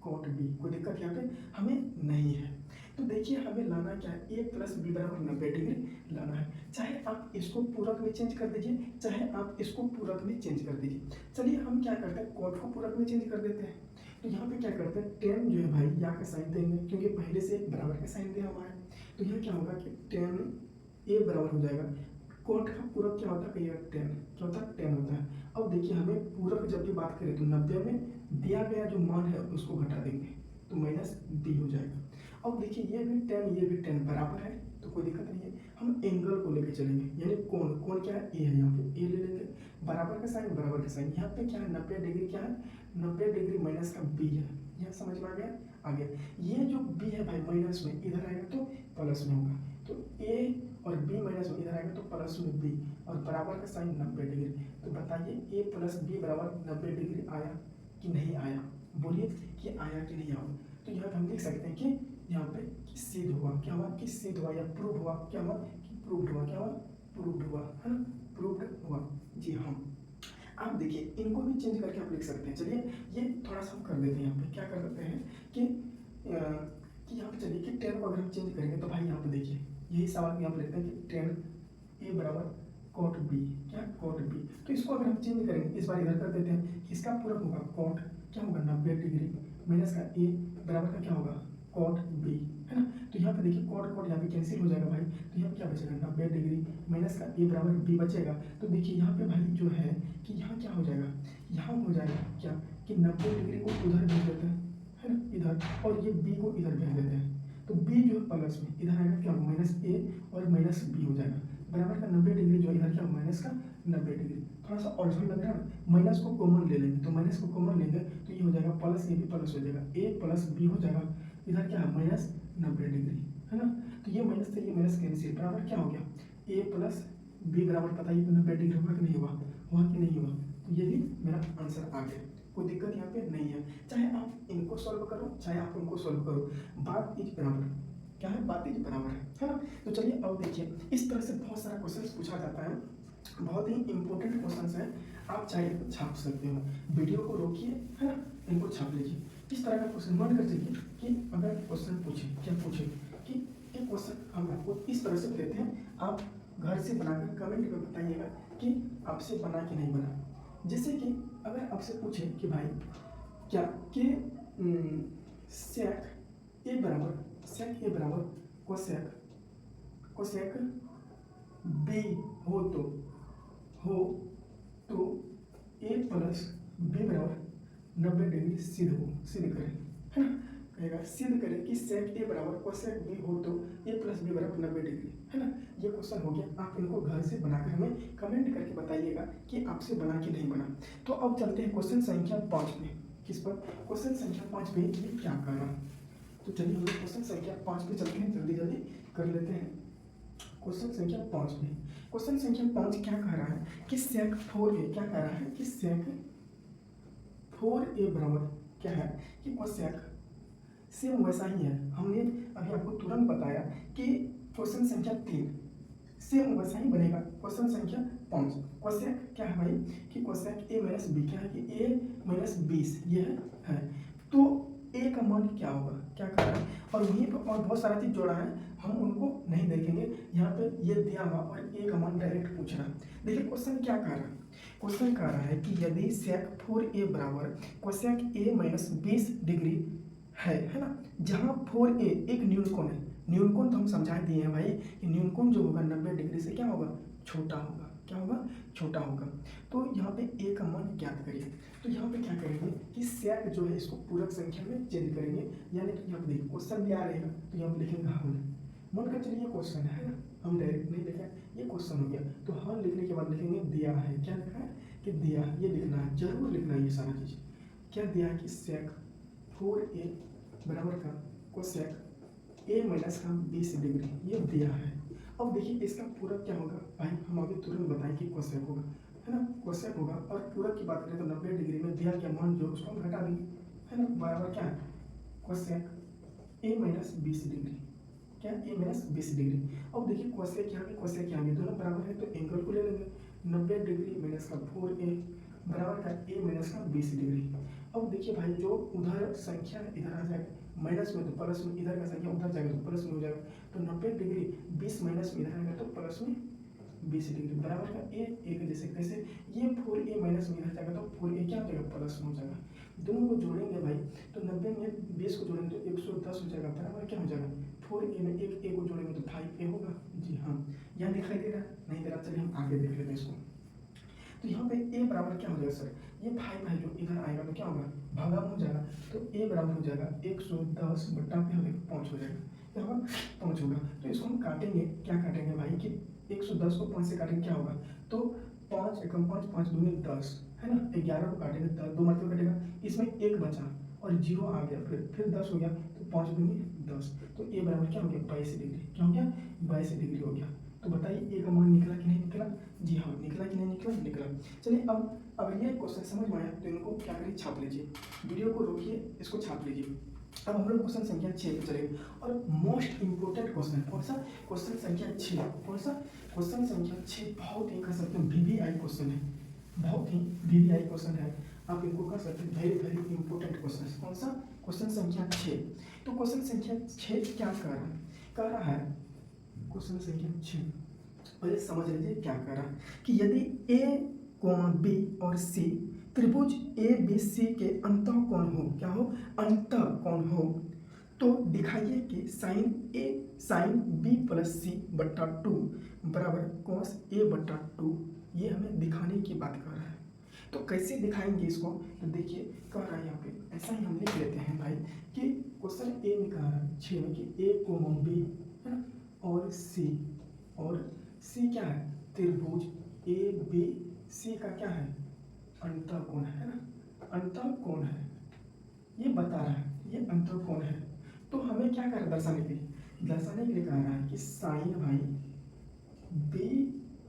cot b, कोई दिक्कत यहाँ पे हमें नहीं है। तो देखिए हमें लाना क्या है? a प्लस बी बराबर 90 डिग्री लाना है। चाहे आप इसको पूरक में चेंज कर दीजिए, चाहे आप इसको पूरक में चेंज कर दीजिए। चलिए हम क्या करते हैं, cot को पूरक में चेंज कर देते हैं। तो यहाँ पे क्या करते हैं, tan जो है भाई यहाँ का साइन देंगे क्योंकि पहले से बराबर का साइन दिया हुआ है। तो यहाँ क्या होगा कि tan a बराबर हो जाएगा, cot का पूरक क्या होता है? कहिएगा tan, क्या होता है? tan होता है। अब देखिए हमें पूरक जब भी बात करें तो 90 में दिया गया जो मान है उसको घटा देंगे तो माइनस b हो जाएगा। अब देखिए ये भी tan बराबर है तो कोई दिक्कत नहीं है। हम एंगल को लेके चलेंगे, यानी कोण क्या है? ए है, यहाँ पे ए ले लेंगे। बराबर का साइन, बराबर का साइन, यहाँ पे क्या है? 90 डिग्री, क्या है? 90 डिग्री माइनस का बी है। यहाँ समझ में आ गया? आ गया। ये जो बी है भाई माइनस में इधर आएगा तो प्लस में होगा, तो ए और बी माइनस में इधर आएगा तो प्लस में बी, और बराबर का साइन 90 डिग्री। तो बताइए ए प्लस बी बराबर 90 डिग्री आया कि नहीं आया? बोलिए कि आया कि नहीं आया। तो यहाँ पे हम लिख सकते हैं कि यहाँ पे सिद्ध हुआ। क्या हुआ? कि सिद्ध हुआ या प्रूव हुआ। क्या हुआ? कि प्रूव्ड हुआ। क्या हुआ? प्रूव्ड हुआ, है ना, प्रूव्ड हुआ। जी हाँ। आप देखिए इनको भी चेंज करके आप लिख सकते हैं। चलिए ये थोड़ा सा हम कर देते हैं। यहाँ पे क्या कर सकते हैं कि यहाँ पे चलिए कि tan को अगर हम चेंज करेंगे तो भाई यहाँ पे देखिए यही सवाल यहाँ पे लिखते हैं कि tan a बराबर cot b, क्या cot b। तो इसको अगर हम चेंज करेंगे, इस बार इधर कर देते हैं, इसका पूरक होगा cot, क्या होगा? 90 डिग्री माइनस का a बराबर का क्या होगा? cot b, है ना। तो यहाँ पे देखिए cot यहाँ पे कैंसिल हो जाएगा भाई, तो यहाँ पे क्या बचेगा? 90 डिग्री माइनस का a बराबर b बचेगा। तो देखिए यहाँ पे भाई जो है कि यहाँ क्या हो जाएगा? यहाँ हो जाएगा क्या कि 90 डिग्री को उधर भेज देते हैं, है ना, इधर, और ये b को इधर भेज देते हैं। तो b जो है प्लस में इधर आएगा, क्या होगा? माइनस a और माइनस b हो जाएगा। बराबर का 90 डिग्री जो इधर क्या होगा? माइनस का 90 डिग्री। थोड़ा सा ऑल्टर लग रहा है, माइनस को कॉमन ले लेंगे, तो माइनस को कॉमन लेंगे तो ये हो जाएगा प्लस, ये भी प्लस हो जाएगा, a प्लस b हो जाएगा। इधर क्या है? माइनस 90 डिग्री, है ना। तो ये माइनस से ये माइनस कैंसिल, बराबर क्या हो गया? a प्लस b बराबर पता ही 90 डिग्री हुआ कि नहीं हुआ? हुआ कि नहीं हुआ? तो ये भी मेरा आंसर आ गया, कोई दिक्कत यहाँ पे नहीं है। चाहे आप इनको सॉल्व करो, चाहे आप उनको सॉल्व करो, बात इज बराबर। क्या है? बात इज बराबर है ना। तो चलिए अब देखिए इस तरह से बहुत सारा क्वेश्चन पूछा जाता है, बहुत ही इंपॉर्टेंट क्वेश्चन है। आप चाहे तो छाप सकते हो, वीडियो को रोकिए, है ना, इनको छाप लीजिए। इस तरह का क्वेश्चन मान कर चलिए कि अगर क्वेश्चन पूछे, क्या पूछे कि एक क्वेश्चन हम आपको इस तरह से देते हैं, आप घर से बनाकर कमेंट में बताइएगा कि आपसे बना कि नहीं बना। जैसे कि अगर आपसे पूछे कि भाई क्या कि सेक ए बराबर कोसेक बी हो तो ए प्लस बी बराबर 90 डिग्री सिद्ध करें, है ना। कहेगा सिद्ध करें कि सेक ए बराबर कोसेक बी हो तो ए प्लस बी बराबर 90 डिग्री, है ना। ये क्वेश्चन हो गया। आप इनको घर से बनाकर हमें कमेंट करके बताइएगा कि आपसे बना कि नहीं बना। तो अब चलते हैं क्वेश्चन संख्या 5 पे। किस पर? क्वेश्चन संख्या 5 पे ये क्या कर रहा है। तो चलिए हम लोग क्वेश्चन संख्या 5 पे चलते हैं, जल्दी कर लेते हैं। क्वेश्चन संख्या 5 पे, क्वेश्चन संख्या 5 क्या कह रहा है कि सेक 4a, क्या कह रहा है कि सेक 4a बराबर क्या है कि कोसेक, सेम वैसा ही है। हमने अभी आपको तुरंत बताया कि क्वेश्चन संख्या 3 सेम वैसा ही बनेगा। क्वेश्चन संख्या 5 कोसेक क्या है भाई कि कोसेक a माइनस बी, क्या है कि a माइनस 20 ये है। तो a का मान क्या होगा, क्या कर रहा है, और वहीं पर और बहुत सारा चीज जोड़ा है, हम उनको नहीं देखेंगे। यहाँ पे ये दिया हुआ और a का मान डायरेक्ट पूछ रहा है। देखिए क्वेश्चन क्या कह रहा है, क्वेश्चन कह रहा है कि यदि सेक 4a बराबर कोसेक a माइनस 20 डिग्री है ना, जहाँ 4a एक न्यून कोण है, न्यूनकोण तो हम समझा दिए हैं भाई कि न्यूनकोण जो होगा 90 डिग्री से क्या होगा, छोटा होगा, क्या होगा, छोटा होगा। तो यहाँ पे ए का मान ज्ञात करिए। तो यहाँ पे क्या करेंगे कि सेक जो है इसको पूरक संख्या में चेंज करेंगे, यानी कि यहाँ पे देखिए क्वेश्चन दिया रहेगा तो यहाँ पे लिखेंगे हल। मान कर चलिए ये क्वेश्चन है ना, हम डायरेक्ट नहीं लिखा, ये क्वेश्चन हो गया, तो हल लिखने के बाद लिखेंगे दिया है, क्या लिखा है कि दिया, ये लिखना है, जरूर लिखना है ये सारा चीज़। क्या दिया है कि सेक 4a बराबर का कोसेक a माइनस का 20 डिग्री, ये दिया है। अब देखिए इसका पूरक क्या होगा भाई, हम अभी तुरंत बताएं कि कोसेक होगा, है ना, कोसेक होगा। और पूरक की बात करें तो 90 डिग्री में दिया क्या मान जो उसको हम घटा देंगे, है ना, बराबर क्या है कोसेक a माइनस 20 डिग्री, क्या a माइनस 20 डिग्री। अब देखिए कोसेक यहाँ भी कोसेक यहाँ भी दोनों बराबर है, तो एंगल को ले लेंगे 90 डिग्री माइनस का 4a बराबर का a माइनस का 20 डिग्री। अब देखिए भाई जो उधर संख्या इधर आ जाएगा माइनस में तो प्लस में, इधर का संख्या उधर जाएगा तो प्लस में हो जाएगा, तो 90 डिग्री 20 माइनस में इधर आएगा तो प्लस में 20 डिग्री बराबर का a जैसे कैसे ये 4a माइनस में इधर जाएगा तो 4a क्या हो जाएगा, प्लस में हो जाएगा। दोनों को जोड़ेंगे भाई तो 90 में 20 को जोड़ेंगे तो 110 हो जाएगा, बराबर क्या हो जाएगा 4a में एक a को जोड़ेंगे तो 5a होगा। जी हाँ, यहाँ दिखाई दे रहा है, नहीं दे रहा, चलिए हम आगे देख लेते हैं इसको। तो यहाँ पे a बराबर क्या हो जाएगा सर, ये 5 है जो इधर आएगा तो क्या होगा, भागा हो जाएगा, तो a बराबर हो जाएगा 110 बट्टा पे 5 हो जाएगा, क्या होगा 5 होगा। तो इसको हम काटेंगे, क्या काटेंगे भाई कि 110 को 5 से काटेंगे क्या होगा, तो 5 एकम 5 5 दूनी 10 है ना, 11 को काटेंगे 10 2 मरतबा कटेगा, इसमें 1 बचा और 0 आ गया, फिर 10 हो गया, तो 5 दूनी 10, तो a बराबर क्या हो गया 22 डिग्री, क्या हो गया 22 डिग्री हो गया। तो बताइए a का मान निकला कि नहीं निकला, जी हाँ निकला कि नहीं निकला, निकला। चलिए अब अगर ये क्वेश्चन समझ में आया तो इनको क्या करिए, छाप लीजिए, वीडियो को रोकिए, इसको छाप लीजिए। अब हम लोग क्वेश्चन संख्या 6 पे चलेंगे और मोस्ट इंपोर्टेंट क्वेश्चन कौन सा, क्वेश्चन संख्या 6, कौन सा क्वेश्चन संख्या 6, बहुत ही कह सकते हैं वीवीआई क्वेश्चन है, बहुत ही वीवीआई क्वेश्चन है, आप इनको कह सकते हैं वेरी वेरी इंपोर्टेंट क्वेश्चन। कौन सा क्वेश्चन संख्या 6, तो क्वेश्चन संख्या 6 क्या कह रहा है क्वेश्चन संख्या 6, पहले समझ लीजिए क्या कह रहा है कि यदि a, b और c त्रिभुज ए बी सी के अंतःकोण हो, क्या हो अंतःकोण हो, तो दिखाइए कि साइन ए साइन बी प्लस सी बट्टा 2 बराबर कॉस ए बट्टा 2, ये हमें दिखाने की बात कर रहा है। तो कैसे दिखाएंगे इसको, तो देखिए कह रहा है यहाँ पे ऐसा ही हम लिख लेते हैं भाई कि क्वेश्चन ए में कह रहा है 6 में कि ए कोमा बी है ना और सी क्या है त्रिभुज ए बी सी का क्या है अंतःकोण है ना, अंतःकोण है, ये बता रहा है ये अंतःकोण है। तो हमें क्या कर दर्शाने के लिए कह रहा है कि साइन भाई बी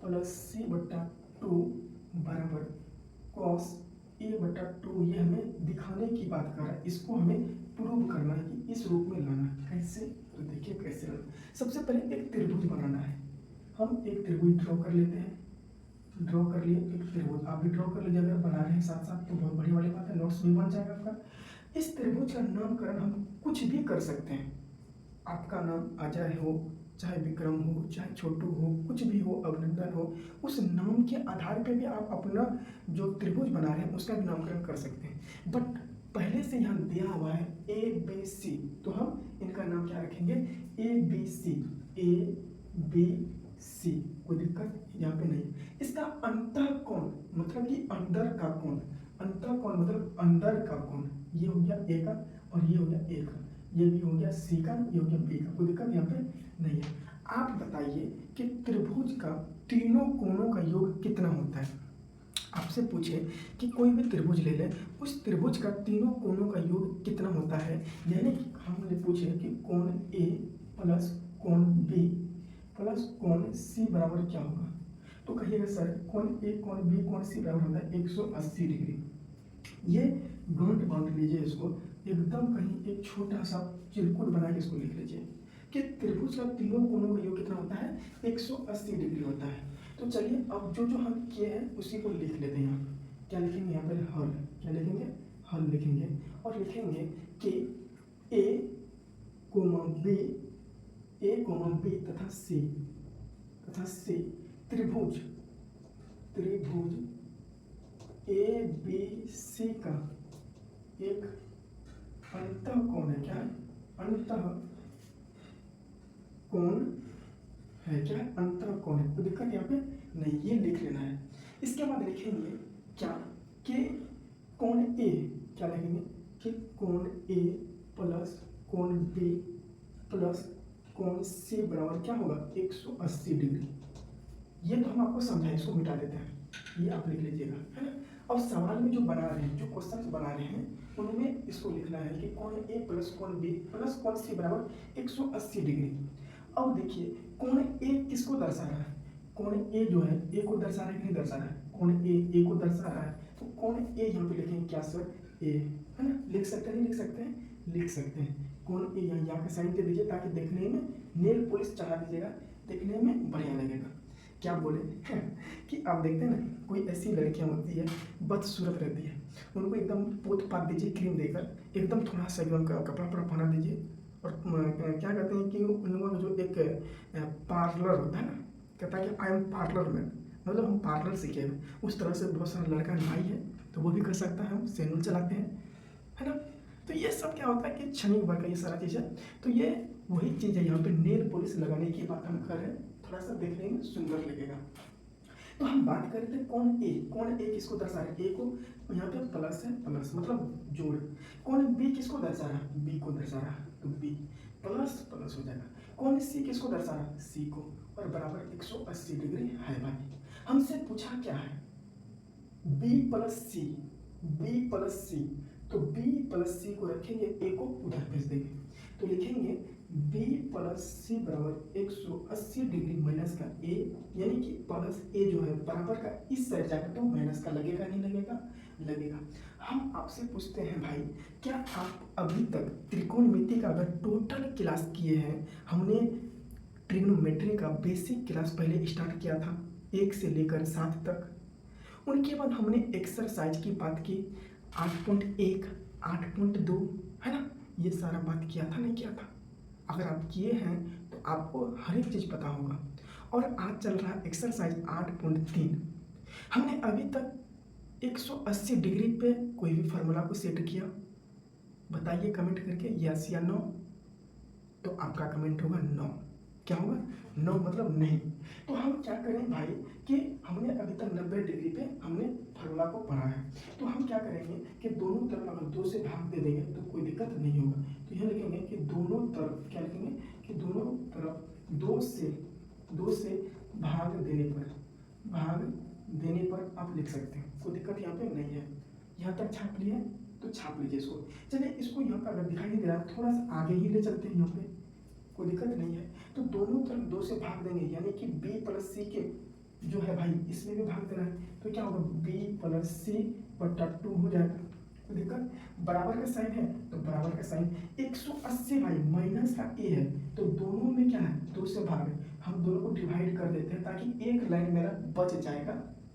प्लस सी बट्टा 2 बराबर कॉस ए बट्टा 2, ये हमें दिखाने की बात कर रहा है, इसको हमें प्रूव करना है कि इस रूप में लाना है। कैसे, तो देखिए कैसे लाना, सबसे पहले एक त्रिभुज बनाना है, हम एक त्रिभुज ड्रॉ कर लेते हैं, ड्रॉ कर लिए एक त्रिभुज, आप भी ड्रॉ कर लीजिए, अगर बना रहे हैं साथ साथ तो बहुत बड़ी वाली बात है, नोट्स भी बन जाएगा आपका। इस त्रिभुज का नामकरण हम कुछ भी कर सकते हैं, आपका नाम अजय हो, चाहे विक्रम हो, चाहे छोटू हो, कुछ भी हो, अभिनंदन हो, उस नाम के आधार पे भी आप अपना जो त्रिभुज बना रहे हैं उसका भी नामकरण कर सकते हैं। बट पहले से यहाँ दिया हुआ है ए बी सी, तो हम इनका नाम क्या रखेंगे A B C, A B C, कोई दिक्कत यहाँ पे नहीं। इसका अंतःकोण मतलब कि अंदर का कोण, अंतःकोण मतलब अंदर का कोण, ये हो गया ए का और ये हो गया ए का, ये भी हो गया सी का, ये हो गया बी का, कोई दिक्कत यहाँ पे नहीं है। आप बताइए कि त्रिभुज का तीनों कोणों का योग कितना होता है, आपसे पूछे कि कोई भी त्रिभुज ले ले, उस त्रिभुज का तीनों कोणों का योग कितना होता है, यानी कि हमने पूछे कि कोण ए प्लस कोण बी प्लस कोण सी बराबर क्या होगा, तो कहिएगा सर कोण ए कोण बी कोण सी बराबर होता है 180 डिग्री। ये गांठ बांध लीजिए इसको, एकदम कहीं एक छोटा सा चिरकुट बना के इसको लिख लीजिए कि त्रिभुज का तीनों कोणों का योग कितना होता है 180 डिग्री होता है। तो चलिए अब जो जो हम किए हैं उसी को लिख लेते हैं। यहाँ क्या लिखेंगे, यहाँ पर हल, क्या लिखेंगे हल लिखेंगे और लिखेंगे कि ए कोमा बी, ए कोमा बी तथा सी त्रिभुज ए बी सी का एक अंतःकोण है, क्या है अंतःकोण है क्या, अंतर कोण है, तो दिक्कत यहाँ पे नहीं, ये लिख लेना है। इसके बाद लिखेंगे क्या कि कोण ए, क्या लिखेंगे कि कोण ए प्लस कोण बी प्लस कोण सी बराबर क्या होगा 180 डिग्री। ये तो हम आपको समझाएं, इसको मिटा देते हैं, ये आप लिख लीजिएगा, है ना। अब सवाल में जो बना रहे हैं, जो क्वेश्चन बना रहे हैं, उनमें इसको लिखना है कि कोण ए प्लस कोण बी प्लस कोण सी बराबर 180 डिग्री। अब देखिए कोण ए किसको दर्शा रहा है, कोण ए जो है ए को दर्शा रहा है कि नहीं दर्शा रहा है, कोण ए को दर्शा रहा है, तो कोण ए यहाँ पे लिखेंगे क्या सर, ए, है ना। लिख सकते हैं, नहीं लिख सकते हैं, लिख सकते हैं। कोण ए यहाँ पे साइन दे दीजिए ताकि देखने में नेल पॉलिश चढ़ा दीजिएगा, देखने में बढ़िया लगेगा। क्या बोले कि आप देखते हैं ना, कोई ऐसी लड़कियां होती है बदसूरत रहती है, उनको एकदम पोत पात दीजिए क्रीम देकर, एकदम थोड़ा सा एकदम कपड़ा पहना दीजिए, और क्या कहते हैं कि उन लोगों का जो एक पार्लर होता है ना, कहता है कि आई एम पार्लर मैन, मतलब हम पार्लर सीखे हुए, उस तरह से बहुत सारा लड़का भाई है तो वो भी कर सकता है, हम सैलून चलाते हैं, है ना। तो ये सब क्या होता है कि क्षणिक भर का ये सारा चीज़ है, तो ये वही चीज़ है, यहाँ पे नेल पॉलिश लगाने की बात हम कर रहे हैं, थोड़ा सा देखने में सुंदर लगेगा। तो हम बात करते हैं कोण ए किसको दर्शा रहा है, ए को यहाँ पे प्लस है, प्लस मतलब जोड़। कोण बी किसको दर्शा रहा है, बी को दर्शा रहा है, तो बी प्लस प्लस हो जाएगा। कोण सी किसको दर्शा रहा है, सी को, और बराबर 180 डिग्री है भाई। हमसे पूछा क्या है, बी प्लस सी, बी प्लस सी, तो बी प्लस सी को रखेंगे, ए को उधर भेज देंगे, तो लिखेंगे बी प्लस सी बराबर 180 डिग्री माइनस का ए, यानी कि प्लस ए जो है बराबर का इस साइड जाकर तो माइनस का लगेगा, नहीं लगेगा, लगेगा। हम आपसे पूछते हैं भाई, क्या आप अभी तक त्रिकोणमिति का अगर टोटल क्लास किए हैं, हमने ट्रिग्नोमेट्री का बेसिक क्लास पहले स्टार्ट किया था 1 से लेकर 7 तक, उनके बाद हमने एक्सरसाइज की बात की 8.1, 8.2, है ना, ये सारा बात किया था, नहीं किया था। अगर आप किए हैं तो आपको हर एक चीज़ पता होगा। और आज चल रहा है एक्सरसाइज 8.3। हमने अभी तक 180 डिग्री पे कोई भी फार्मूला को सेट किया, बताइए कमेंट करके यस या नो, तो आपका कमेंट होगा नो। क्या होगा, नो मतलब नहीं। तो हम क्या करें भाई कि हमने अभी तक 90 डिग्री पे हमने फार्मूला को पढ़ा है, तो हम क्या करेंगे कि दोनों तरफ अगर 2 से भाग दे देंगे तो कोई दिक्कत नहीं होगा। तो यह लिखेंगे कि दोनों तरफ, क्या लिखेंगे कि दोनों तरफ 2 से भाग देने पर आप लिख सकते हैं, कोई दिक्कत यहाँ पे नहीं है। यहाँ तक छाप लिए तो छाप लीजिए इसको। चलिए इसको यहाँ पर अगर दिखाई नहीं दे रहा है, थोड़ा सा आगे ही ले चलते हैं, यहाँ पे कोई दिक्कत नहीं है। तो दोनों तरफ 2 से भाग देंगे, यानी कि b प्लस सी के जो है भाई इसमें भी भाग देना है, तो क्या होगा b प्लस सी बटा 2 हो जाएगा, कोई दिक्कत। बराबर का साइन है तो बराबर का साइन, 180 भाई माइनस का a है, तो दोनों में क्या है 2 से भाग है, हम दोनों को डिवाइड कर देते हैं ताकि एक लाइन मेरा बच जाएगा,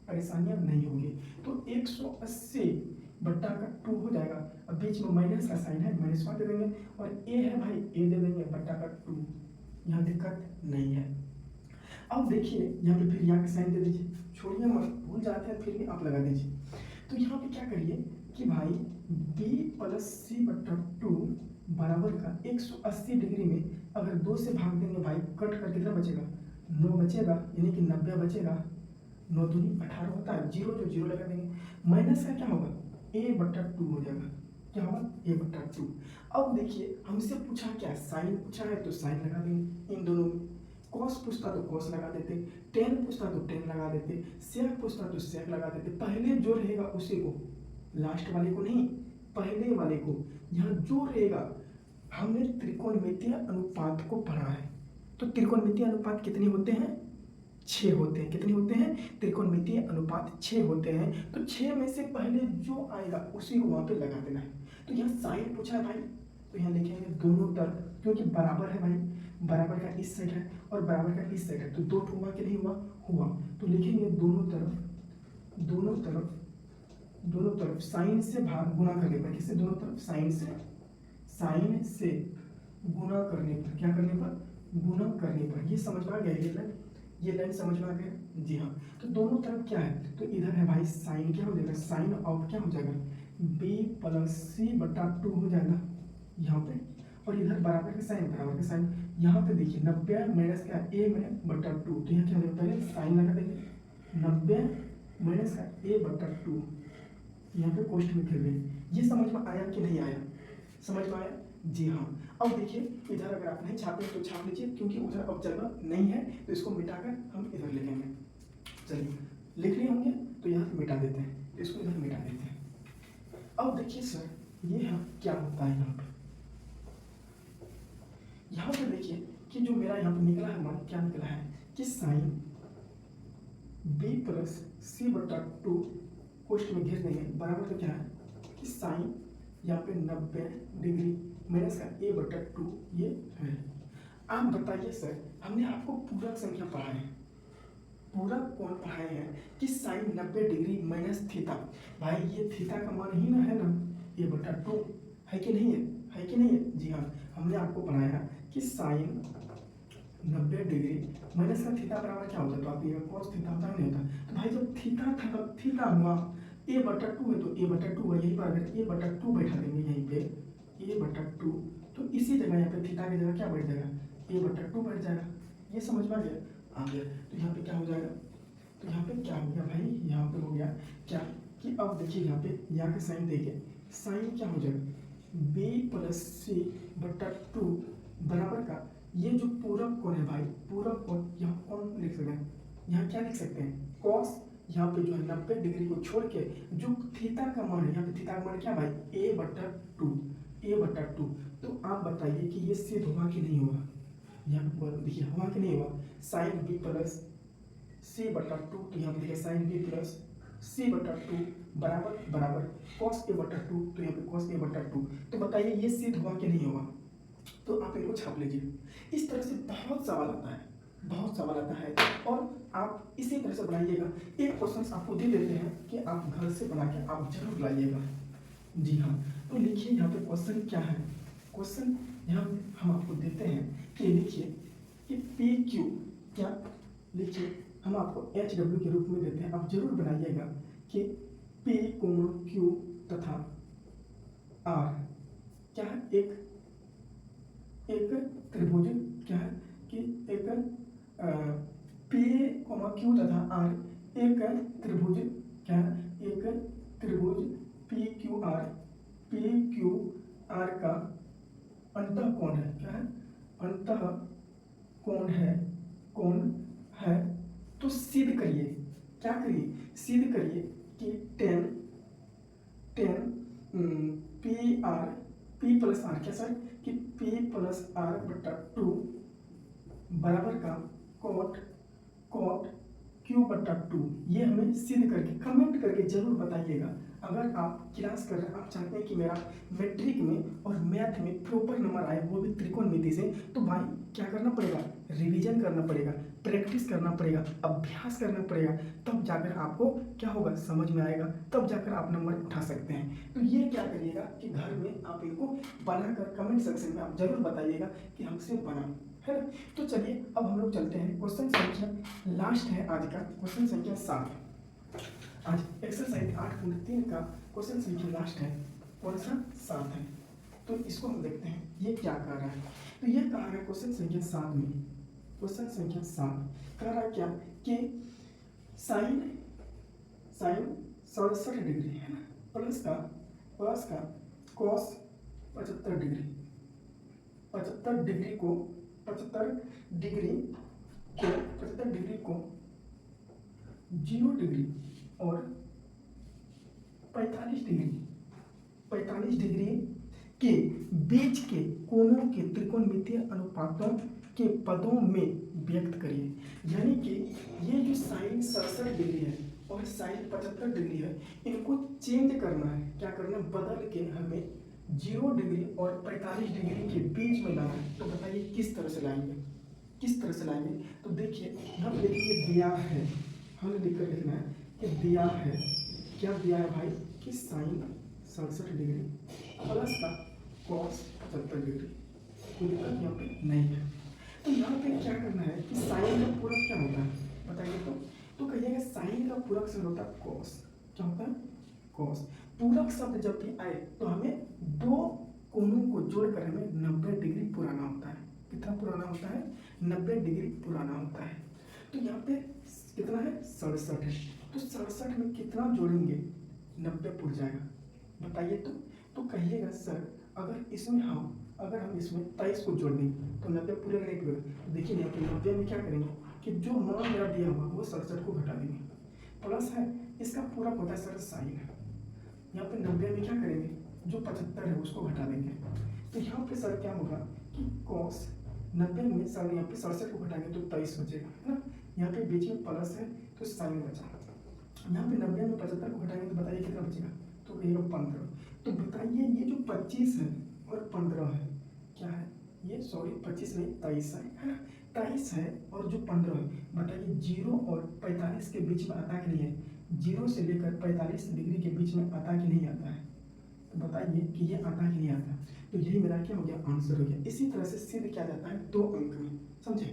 परेशानियां नहीं होगी। तो 180 बट्टा का 2 हो जाएगा, अब बीच में माइनस का साइन है, माइनस दे देंगे, और a है भाई a दे देंगे बट्टा का 2, यहाँ दिक्कत नहीं है। अब देखिए यहाँ पे फिर यहाँ का साइन दे दीजिए, छोड़िए मत, भूल जाते हैं फिर भी आप लगा दीजिए। तो यहाँ पे क्या करिए कि भाई b प्लस सी बट्टा 2 बराबर का 180 डिग्री में अगर 2 से भाग देंगे भाई, कट कर कितना बचेगा, 9 बचेगा, यानी कि 90 बचेगा, 9 दूनी 18 होता है, जीरो जो जीरो लगा देंगे, माइनस का क्या होगा a बट्टा 2 हो जाएगा, क्या होगा a बट्टा 2। अब देखिए हमसे पूछा क्या, साइन पूछा है तो साइन लगा देंगे इन दोनों में, कॉस पूछता तो कॉस लगा देते, टेन पूछता तो टेन लगा देते, सेक पूछता तो सेक लगा देते। पहले जो रहेगा उसी को, लास्ट वाले को नहीं, पहले वाले को। यहाँ जो रहेगा, हमने त्रिकोणमितीय अनुपात को पढ़ा है, तो त्रिकोणमितीय अनुपात कितने होते हैं, 6 होते हैं। कितने होते हैं, त्रिकोणमितीय अनुपात 6 होते हैं। तो 6 में से पहले जो आएगा उसी को वहां पे लगा देना है। तो यहाँ साइन पूछा है भाई, तो यहाँ लिखेंगे दोनों तरफ, क्योंकि बराबर है भाई, बराबर का इस साइड है और बराबर का इस साइड है, तो 2 हुआ कि नहीं हुआ, हुआ। तो लिखेंगे दोनों तरफ साइन से भाग गुणा करने पर, किससे, दोनों तरफ साइन से गुणा करने पर, क्या करने पर, गुणा करने पर। ये समझ में आ गया, ये लाइन समझ में आ गया, जी हाँ। तो दोनों तरफ क्या है, तो इधर है भाई साइन, क्या हो जाएगा, साइन ऑफ क्या हो जाएगा b प्लस सी बटा 2 हो जाएगा यहाँ पे, और इधर बराबर का साइन। यहाँ पे देखिए 90 माइनस का ए में बटा 2, तो यहाँ क्या हो जाएगा, पहले साइन लगा देंगे 90 माइनस का ए बटा 2, यहाँ पे कोष्ठ में फिर गए। ये समझ में आया कि नहीं आया? समझ में आया? जी हाँ। अब देखिए इधर अगर आप नहीं छापे तो छाप लीजिए, क्योंकि उधर अब जगह नहीं है तो इसको मिटाकर हम इधर लिखेंगे। चलिए लिख लिए होंगे तो यहाँ पे मिटा देते हैं, तो इसको इधर मिटा देते हैं। अब देखिए सर ये क्या होता है यहाँ पे देखिए कि जो मेरा यहाँ पे निकला है मान, क्या निकला है कि साइन b प्लस सी बटा 2 कोष्ठ में घेर देंगे, बराबर तो क्या है कि साइन यहाँ पे 90 डिग्री माइनस का a बटा 2 ये है। आप बताइए सर, हमने आपको पूरक संख्या पढ़ाए हैं, पूरक कौन पढ़ाए हैं कि साइन 90 डिग्री माइनस थीटा। भाई ये थीटा का मान ही ना है ना a बटा 2, है कि नहीं है? है कि नहीं है? जी हाँ, हमने आपको पढ़ाया कि साइन 90 डिग्री माइनस का थीटा बराबर क्या होता है, तो आप ये cos थीटा होता नहीं होता। तो भाई जब थीटा था तब थीटा हुआ a बटा 2 है, तो a बटा 2 है, यही पर अगर a बटा 2 बैठा देंगे यहीं पे a बटा 2, तो इसी जगह यहाँ पे थीटा की जगह क्या बैठ जाएगा, a बटा 2 बैठ जाएगा। ये समझ में आ गया? तो यहाँ पे क्या हो जाएगा, तो यहाँ पे क्या हो गया भाई, यहाँ पे हो गया क्या कि अब देखिए यहाँ पे यहाँ का साइन देखिए, साइन क्या हो जाएगा b प्लस सी बटा 2 बराबर का ये जो पूरक कोण है भाई, पूरक कोण यहाँ कौन लिख सकते हैं, यहाँ क्या लिख सकते हैं cos, यहाँ पे जो है 90 डिग्री को छोड़ के जो थीटा का मान है, यहाँ पे थीटा का मान क्या भाई a बटा 2, a बटा 2। तो आप बताइए कि ये सिद्ध हुआ कि नहीं हुआ? यहाँ पे देखिए हुआ कि नहीं हुआ, साइन b प्लस सी बटा 2, तो यहाँ पे देखिए साइन b प्लस सी बटा 2 बराबर बराबर cos a बटा 2, तो यहाँ पे cos a बटा 2। तो बताइए ये सिद्ध हुआ कि नहीं हुआ? तो आप इनको छाप लीजिए। इस तरह से बहुत सवाल आता है, बहुत सवाल आता है, और आप इसी तरह से बनाइएगा। एक क्वेश्चन आपको दे देते हैं कि आप घर से बना के आप जरूर लाइएगा। जी हाँ, तो लिखिए यहाँ पे क्वेश्चन क्या है। क्वेश्चन यहाँ हम आपको देते हैं कि लिखिए कि पी क्यू, क्या लिखिए हम आपको एच डब्ल्यू के रूप में देते हैं, आप जरूर बनाइएगा कि पी कोमा क्यू तथा आर क्या है, एक त्रिभुज क्या है कि एक पी कोमा क्यू तथा आर एक त्रिभुज क्या है, एक त्रिभुज पी क्यू आर का अंतः कोण है, क्या है अंतः कोण है। तो सिद्ध करिए, क्या करिए, सिद्ध करिए कि टेन पी प्लस आर, क्या सर कि p प्लस आर बटा 2 बराबर का कोट q बटा 2। ये हमें सिद्ध करके कमेंट करके जरूर बताइएगा। अगर आप क्लास कर रहे हैं, आप चाहते हैं कि मेरा मैट्रिक में और मैथ में प्रॉपर नंबर आए, वो भी त्रिकोणमिति से, तो भाई क्या करना पड़ेगा, रिवीजन करना पड़ेगा, प्रैक्टिस करना पड़ेगा, अभ्यास करना पड़ेगा, तब जाकर आपको क्या होगा, समझ में आएगा, तब जाकर आप नंबर उठा सकते हैं। तो ये क्या करिएगा कि घर में आप इनको बनाकर कमेंट सेक्शन में आप जरूर बताइएगा कि हमसे बना है ना। तो चलिए अब हम लोग चलते हैं क्वेश्चन संख्या लास्ट है आज का, क्वेश्चन संख्या 7। आज एक्सरसाइज 8.3 का क्वेश्चन संख्या लास्ट है, कौन सा 7 है। तो इसको हम देखते हैं ये क्या कह रहा है। तो ये कह रहा है क्वेश्चन संख्या 7 में, क्वेश्चन संख्या 7 कह रहा है क्या कि साइन 67 डिग्री है ना, प्लस का कॉस 75 डिग्री, 75 डिग्री को 0 डिग्री और 45 डिग्री के बीच के कोणों के त्रिकोणमितीय अनुपातों के पदों में व्यक्त करिए। यानी कि ये जो साइन 67 डिग्री है और साइन 75 डिग्री है, इनको चेंज करना है, क्या करना है, बदल के हमें 0 डिग्री और 45 डिग्री के बीच में लाना है। तो बताइए किस तरह से लाएंगे, किस तरह से लाएंगे। तो देखिए यहाँ पे देखिए दिया है, हमें लिख कर लिखना है कि दिया है, क्या दिया है भाई कि साइन 67 डिग्री प्लस का कॉस 75 डिग्री, कोई दिक्कत यहाँ पे नहीं है। तो यहाँ पे क्या करना है कि साइन का पूरक क्या होता है बताइए। तो कहिएगा साइन का पूरक शब्द होता है कॉस, क्या होता है कॉस। पूरक शब्द जब भी आए तो हमें दो कोनों को जोड़कर हमें 90 डिग्री पुराना होता है। कितना पुराना होता है? 90 डिग्री पुराना होता है। तो यहाँ पे कितना है? 67 है। तो 67 में कितना जोड़ेंगे? 90 पुर जाएगा। बताइए तो कहिएगा सर अगर हम इसमें 23 को जोड़ देंगे तो 90 पूरे नहीं पूरे। तो देखिए यहाँ पे 90 में क्या करेंगे कि जो मान मेरा दिया हुआ वो 67 को घटा देंगे, प्लस है इसका पूरा होता है सर साइन है। यहाँ पे 90 में क्या करेंगे? जो 75 है उसको घटा देंगे। तो यहाँ पे सर क्या होगा कि कॉस 90 में सर यहाँ पे 67 को घटाएंगे तो 23 बचेगा, है ना। यहाँ पे बीच में प्लस है तो साइन बचा। यहाँ पे 90 में 75 को घटाएंगे तो बताइए कितना बचेगा? तो ये 15। तो बताइए ये जो 25 है और 15 है क्या है? ये 25 नहीं 23 है ना। 23 है और जो 15 है, बताइए 0 और 45 के बीच में आता कि नहीं है? 0 से लेकर 45 डिग्री के बीच में आता कि नहीं आता है? तो बताइए कि ये आता कि नहीं आता। तो यही मेरा क्या हो गया? आंसर हो गया। इसी तरह से सिद्ध किया जाता है 2 अंक में, समझे।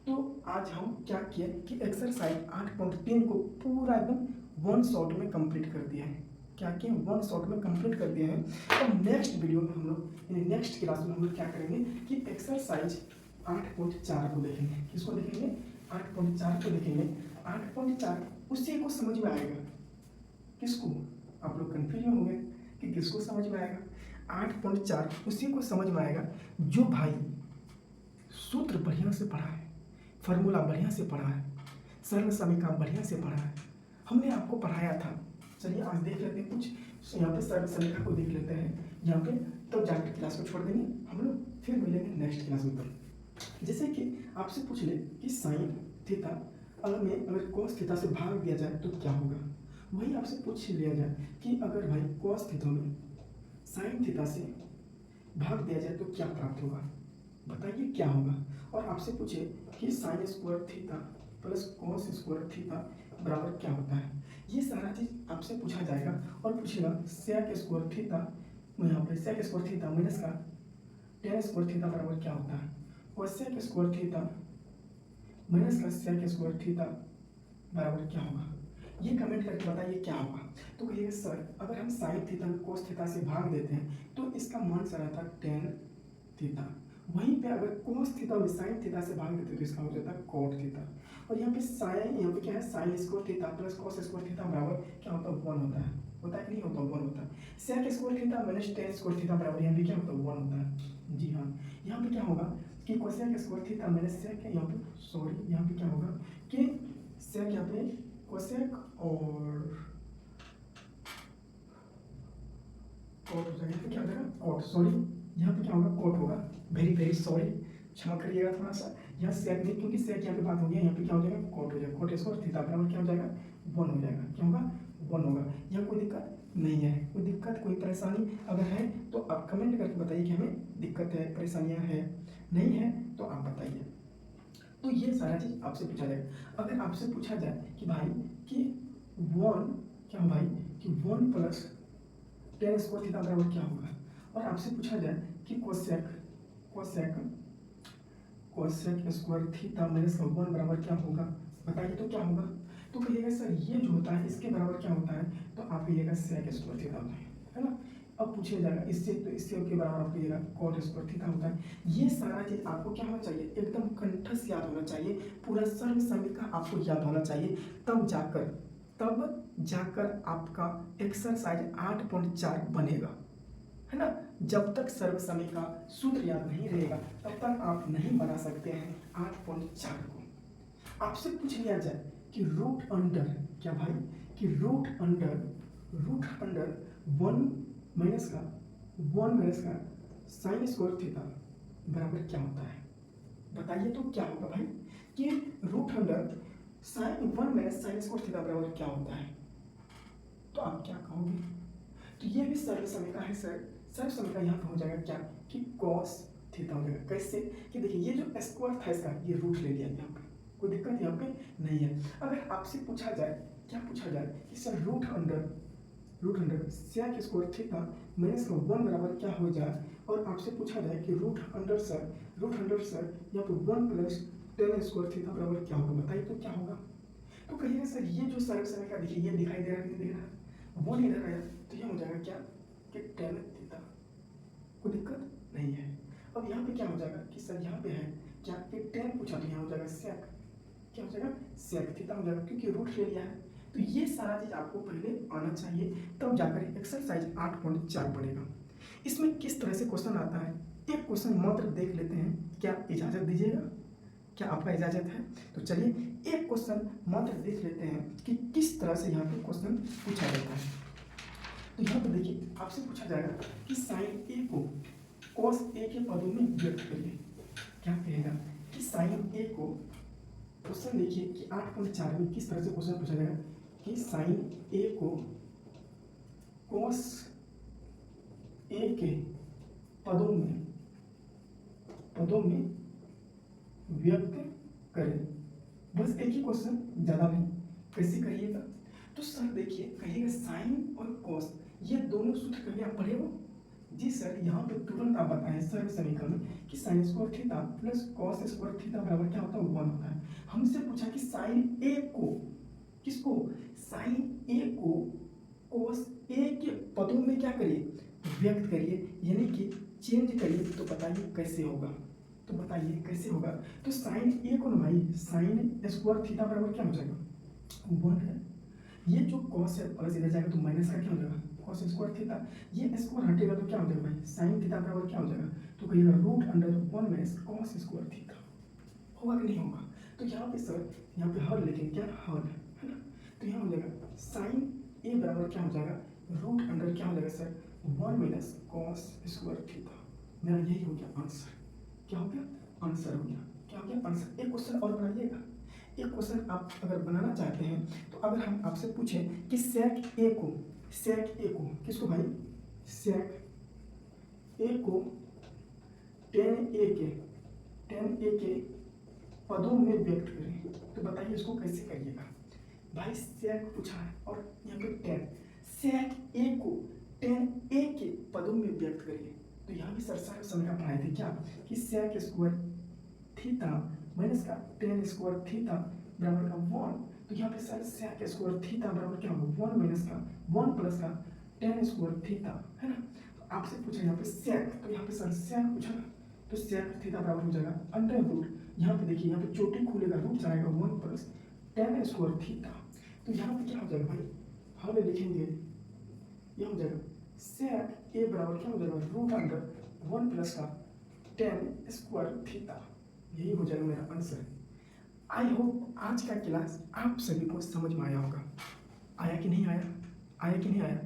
तो आज हम क्या किए कि एक्सरसाइज 8.3 को पूरा एकदम 1 शॉट में कंप्लीट कर दिया है। क्या किए? 1 शॉट में कंप्लीट कर दिया है। तो नेक्स्ट वीडियो में हम लोग यानी नेक्स्ट क्लास में हम लोग क्या करेंगे कि एक्सरसाइज 8.4 को देखेंगे। किसको देखेंगे? 8.4 को देखेंगे। 8.4 उसी को समझ में आएगा। किसको? आप लोग कंफ्यूज हो गए कि किसको समझ में आएगा। 8.4 उसी को समझ में आएगा जो भाई सूत्र बढ़िया से पढ़ा है, फार्मूला बढ़िया से पढ़ा है, सरल समीकरण बढ़िया से पढ़ा है। हमने आपको पढ़ाया था। चलिए आज देख लेते हैं कुछ, यहाँ पे सरल समीकरण को देख लेते हैं यहाँ पे, तब जाकर क्लास को छोड़ देंगे हम लोग, फिर मिलेंगे नेक्स्ट क्लास में। तब जैसे कि आपसे पूछ ले कि साइन थीटा अगर कोस थीटा से भाग दिया जाए तो क्या होगा। वही आपसे पूछ लिया जाए कि अगर भाई कोस थीटा में साइन थीटा से भाग दिया जाए तो क्या प्राप्त होगा, बताइए क्या होगा। और आपसे पूछे कि sign square theta plus cos square theta बराबर क्या होता है। ये सारा चीज आपसे पूछा जाएगा और पूछेगा सेक स्क्वायर थीटा, यहाँ पे सेक स्क्वायर थीटा माइनस का टेन स्क्वायर थीटा बराबर क्या होता है। कोसेक स्क्वायर थीटा माइनस का सेक स्क्वायर थीटा बराबर क्या होगा। ये कमेंट करके बताइए क्या होगा। तो कहिए सर अगर हम साइन थीटा में कोस थीटा से भाग देते हैं तो इसका मान सर आता है टेन थीटा। वहीं पे अगर कोस थीटा में साइन थीटा से भाग देते तो इसका हो जाता है कोट थीटा। और यहाँ पे साइन, यहाँ पे क्या है sign square theta plus cos square theta बराबर क्या होता है 1 होता है। होता है कि नहीं होता? 1 होता है। Sec square theta minus tan square theta बराबर यहाँ पे क्या होता है 1 होता है। जी हाँ, यहाँ पे क्या होगा कि cosec square theta minus sec, यहाँ पे सॉरी यहाँ पे क्या होगा कि सेक, यहाँ पे कोसेक और कोट हो जाएगा। क्या हो जाएगा? कोट, सॉरी यहाँ पे क्या होगा? कोट होगा। वेरी वेरी सॉरी, क्षमा करिएगा थोड़ा सा। यहाँ सेक नहीं, क्योंकि सेक यहाँ पे बात हो गया, यहाँ पे क्या हो जाएगा? कोट हो जाएगा। कोट स्क्वायर थीटा बराबर क्या हो जाएगा? 1 हो जाएगा। क्या होगा? 1 होगा। यहाँ कोई दिक्कत नहीं है, कोई दिक्कत कोई परेशानी अगर है तो आप कमेंट करके बताइए कि हमें दिक्कत है, परेशानियाँ है, नहीं है तो आप बताइए। तो ये सारा चीज आपसे पूछा जाएगा। अगर आपसे पूछा जाए कि भाई कि 1 क्या भाई कि 1 प्लस टेन स्क्वायर थीटा बराबर क्या होगा, और आपसे पूछा जाए कि कोसेक स्क्वायर थीटा माइनस का 1 बराबर क्या होगा, बताइए तो क्या होगा। तो कहिएगा सर ये जो होता है इसके बराबर क्या होता है, तो आप कहिएगा सेक स्क्वायर थीटा होता है ना। अब पूछिए जाएगा इससे, तो इससे के बराबर आप कहिएगा कॉट स्क्वायर थीटा होता है। ये सारा चीज आपको क्या होना चाहिए? एकदम कंठस्थ याद होना चाहिए, पूरा सर्व समीकरण आपको याद होना चाहिए, तब जाकर आपका एक्सरसाइज 8.4 बनेगा, है ना। जब तक सर्व समीकरण सूत्र याद नहीं रहेगा तब तक आप नहीं बना सकते हैं 8.4 को। आपसे पूछ लिया जाए कि रूट अंडर क्या भाई कि रूट अंडर 1 माइनस का साइन स्क्वायर थीटा बराबर क्या होता है, बताइए तो क्या होगा भाई कि root under sine 1 minus sine square theta बराबर क्या होता है। तो आप क्या कहोगे? तो ये भी सरल समीकरण है सर। सरल समीकरण यहाँ पे हो जाएगा क्या कि कॉस थीटा हो जाएगा। कैसे कि देखिए ये जो स्क्वायर था इसका ये रूट ले लिया यहाँ पे, कोई दिक्कत यहाँ पे नहीं है। अगर आपसे पूछा जाए क्या पूछा जाए कि sir root under sec square theta minus का 1 बराबर क्या हो जाए, और आपसे पूछा जाए कि रूट अंडर सर यहाँ पे 1 प्लस टेन स्क्वायर थीटा बराबर क्या होगा, बताइए तो क्या होगा। तो कहिएगा सर ये जो सरल समीकरण देखिए ये दिखाई दे रहा है, नहीं दिख रहा, वो नहीं इधर आया, तो ये हो जाएगा क्या कि टेन थीटा कोई दिक्कत नहीं है। अब यहाँ पे क्या हो जाएगा कि सर यहाँ पे है क्या कि टेन पूछा तो यहाँ हो जाएगा सेक, क्या हो जाएगा सेक थीटा हो जाएगा, क्योंकि रूट ले लिया है। तो ये सारा चीज आपको पहले आना चाहिए, तब जाकर एक्सरसाइज 8.4 बनेगा। इसमें किस तरह से क्वेश्चन आता है, एक क्वेश्चन मात्र देख लेते हैं, क्या इजाजत दीजिएगा, क्या आपका इजाजत है? तो चलिए एक क्वेश्चन मात्र देख लेते हैं कि किस तरह से यहाँ पे क्वेश्चन पूछा जाता है। तो यहाँ पे देखिए आपसे पूछा जाएगा कि साइन ए को कॉस ए के पदों में व्यक्त करिए। क्या कहेगा कि साइन ए को, क्वेश्चन देखिए कि 8.4 में किस तरह से क्वेश्चन पूछा जाएगा कि साइन ए को कॉस ए के पदों में व्यक्त करें। बस एक ही क्वेश्चन, ज़्यादा नहीं। कैसे करिएगा? तो सर देखिए कहिएगा साइन और कॉस ये दोनों सूत्र कभी आप पढ़े हो? जी सर, यहाँ पे तुरंत आप बताएं सर्व समीकरण में कि sign square theta plus cos square theta बराबर क्या होता है? 1 होता है। हमसे पूछा कि साइन ए को, किसको? साइन ए को कॉस ए के पदों में क्या करिए? व्यक्त करिए, यानी कि चेंज करिए। तो बताइए कैसे होगा? तो बताइए कैसे होगा? तो साइन ए को ना भाई साइन स्क्वायर थीटा बराबर क्या हो जाएगा? 1 है। ये जो कॉस है प्लस इधर जाएगा तो माइनस का क्या हो जाएगा? Cos square theta. ये स्क्वायर हटेगा तो क्या हो जाएगा भाई? साइन थीटा बराबर क्या हो जाएगा? तो कहिएगा root under 1 minus cos square theta. होगा कि नहीं होगा? तो यहाँ पे सर यहाँ पे हल लेकिन क्या हल है ना, तो यहाँ हो जाएगा साइन ए बराबर क्या हो जाएगा? रूट अंडर क्या हो जाएगा sir? 1 minus cos square theta. मेरा यही हो गया आंसर। क्या हो गया? आंसर हो गया। क्या हो गया? आंसर। एक क्वेश्चन और बनाइएगा। एक क्वेश्चन आप अगर बनाना चाहते हैं तो अगर हम आपसे पूछें कि सेक ए को, किसको भाई? सेक ए को टेन ए के पदों में व्यक्त करें। तो बताइए इसको कैसे करिएगा? भाई सेक पूछा है और यहाँ पे टेन, सेक ए को टेन ए के पदों में व्यक्त करिए। तो यहाँ भी सर समय का पढ़ाए थे क्या कि सेक स्क्वायर थीटा माइनस का टेन स्क्वायर थीटा बराबर का 1। तो यहाँ पे सर सेक स्क्वायर थीटा बराबर क्या होगा? 1 माइनस का 1 प्लस का टेन स्क्वायर थीटा, है ना। तो आपसे पूछा यहाँ पे सेक, तो यहाँ पे सर सेक पूछा, तो सेक थीटा बराबर हो जाएगा अंडर रूट, यहाँ पे देखिए यहाँ पे चोटी खुलेगा, रूट जाएगा 1 प्लस टेन स्क्वायर थीटा। तो यहाँ पे क्या हो जाएगा भाई? हम लिखेंगे यह हो जाएगा सेक ए बराबर क्या हो जाएगा? रूट अंडर 1 प्लस का टेन स्क्वायर थीटा। यही हो जाएगा मेरा आंसर। आई होप आज का क्लास आप सभी को समझ में आया होगा। आया कि नहीं आया? आया कि नहीं आया?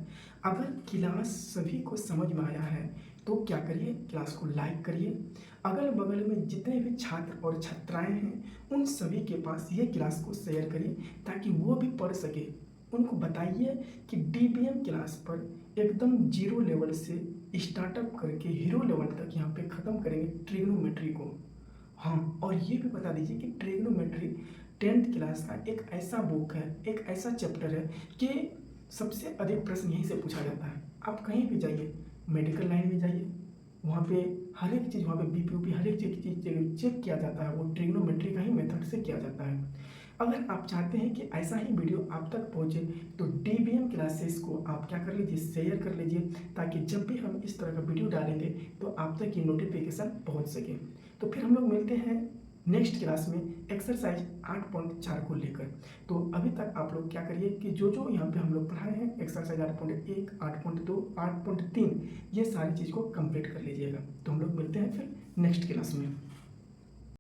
अगर क्लास सभी को समझ में आया है तो क्या करिए? क्लास को लाइक करिए। अगल बगल में जितने भी छात्र और छात्राएं हैं उन सभी के पास ये क्लास को शेयर करिए ताकि वो भी पढ़ सके। उनको बताइए कि डीबीएम क्लास पर एकदम जीरो लेवल से स्टार्टअप करके हीरो लेवल तक यहाँ पे ख़त्म करेंगे ट्रिग्नोमेट्री को। हाँ, और ये भी बता दीजिए कि ट्रिग्नोमेट्री 10th क्लास का एक ऐसा बुक है, एक ऐसा चैप्टर है कि सबसे अधिक प्रश्न यहीं से पूछा जाता है। आप कहीं भी जाइए, मेडिकल लाइन में जाइए, वहाँ पे हर एक चीज़, वहाँ पे बीपीओपी हर एक चीज़ चेक किया जाता है, वो ट्रिग्नोमेट्री का ही मेथड से किया जाता है। अगर आप चाहते हैं कि ऐसा ही वीडियो आप तक पहुँचे तो डीबीएम क्लासेस को आप क्या कर लीजिए? शेयर कर लीजिए, ताकि जब भी हम इस तरह का वीडियो डालेंगे तो आप तक ये नोटिफिकेशन पहुँच सके। तो फिर हम लोग मिलते हैं नेक्स्ट क्लास में एक्सरसाइज 8.4 को लेकर। तो अभी तक आप लोग क्या करिए कि जो यहाँ पे हम लोग पढ़ाए हैं एक्सरसाइज 8.1, 8.2, 8.3 ये सारी चीज़ को कंप्लीट कर लीजिएगा। तो हम लोग मिलते हैं फिर नेक्स्ट क्लास में।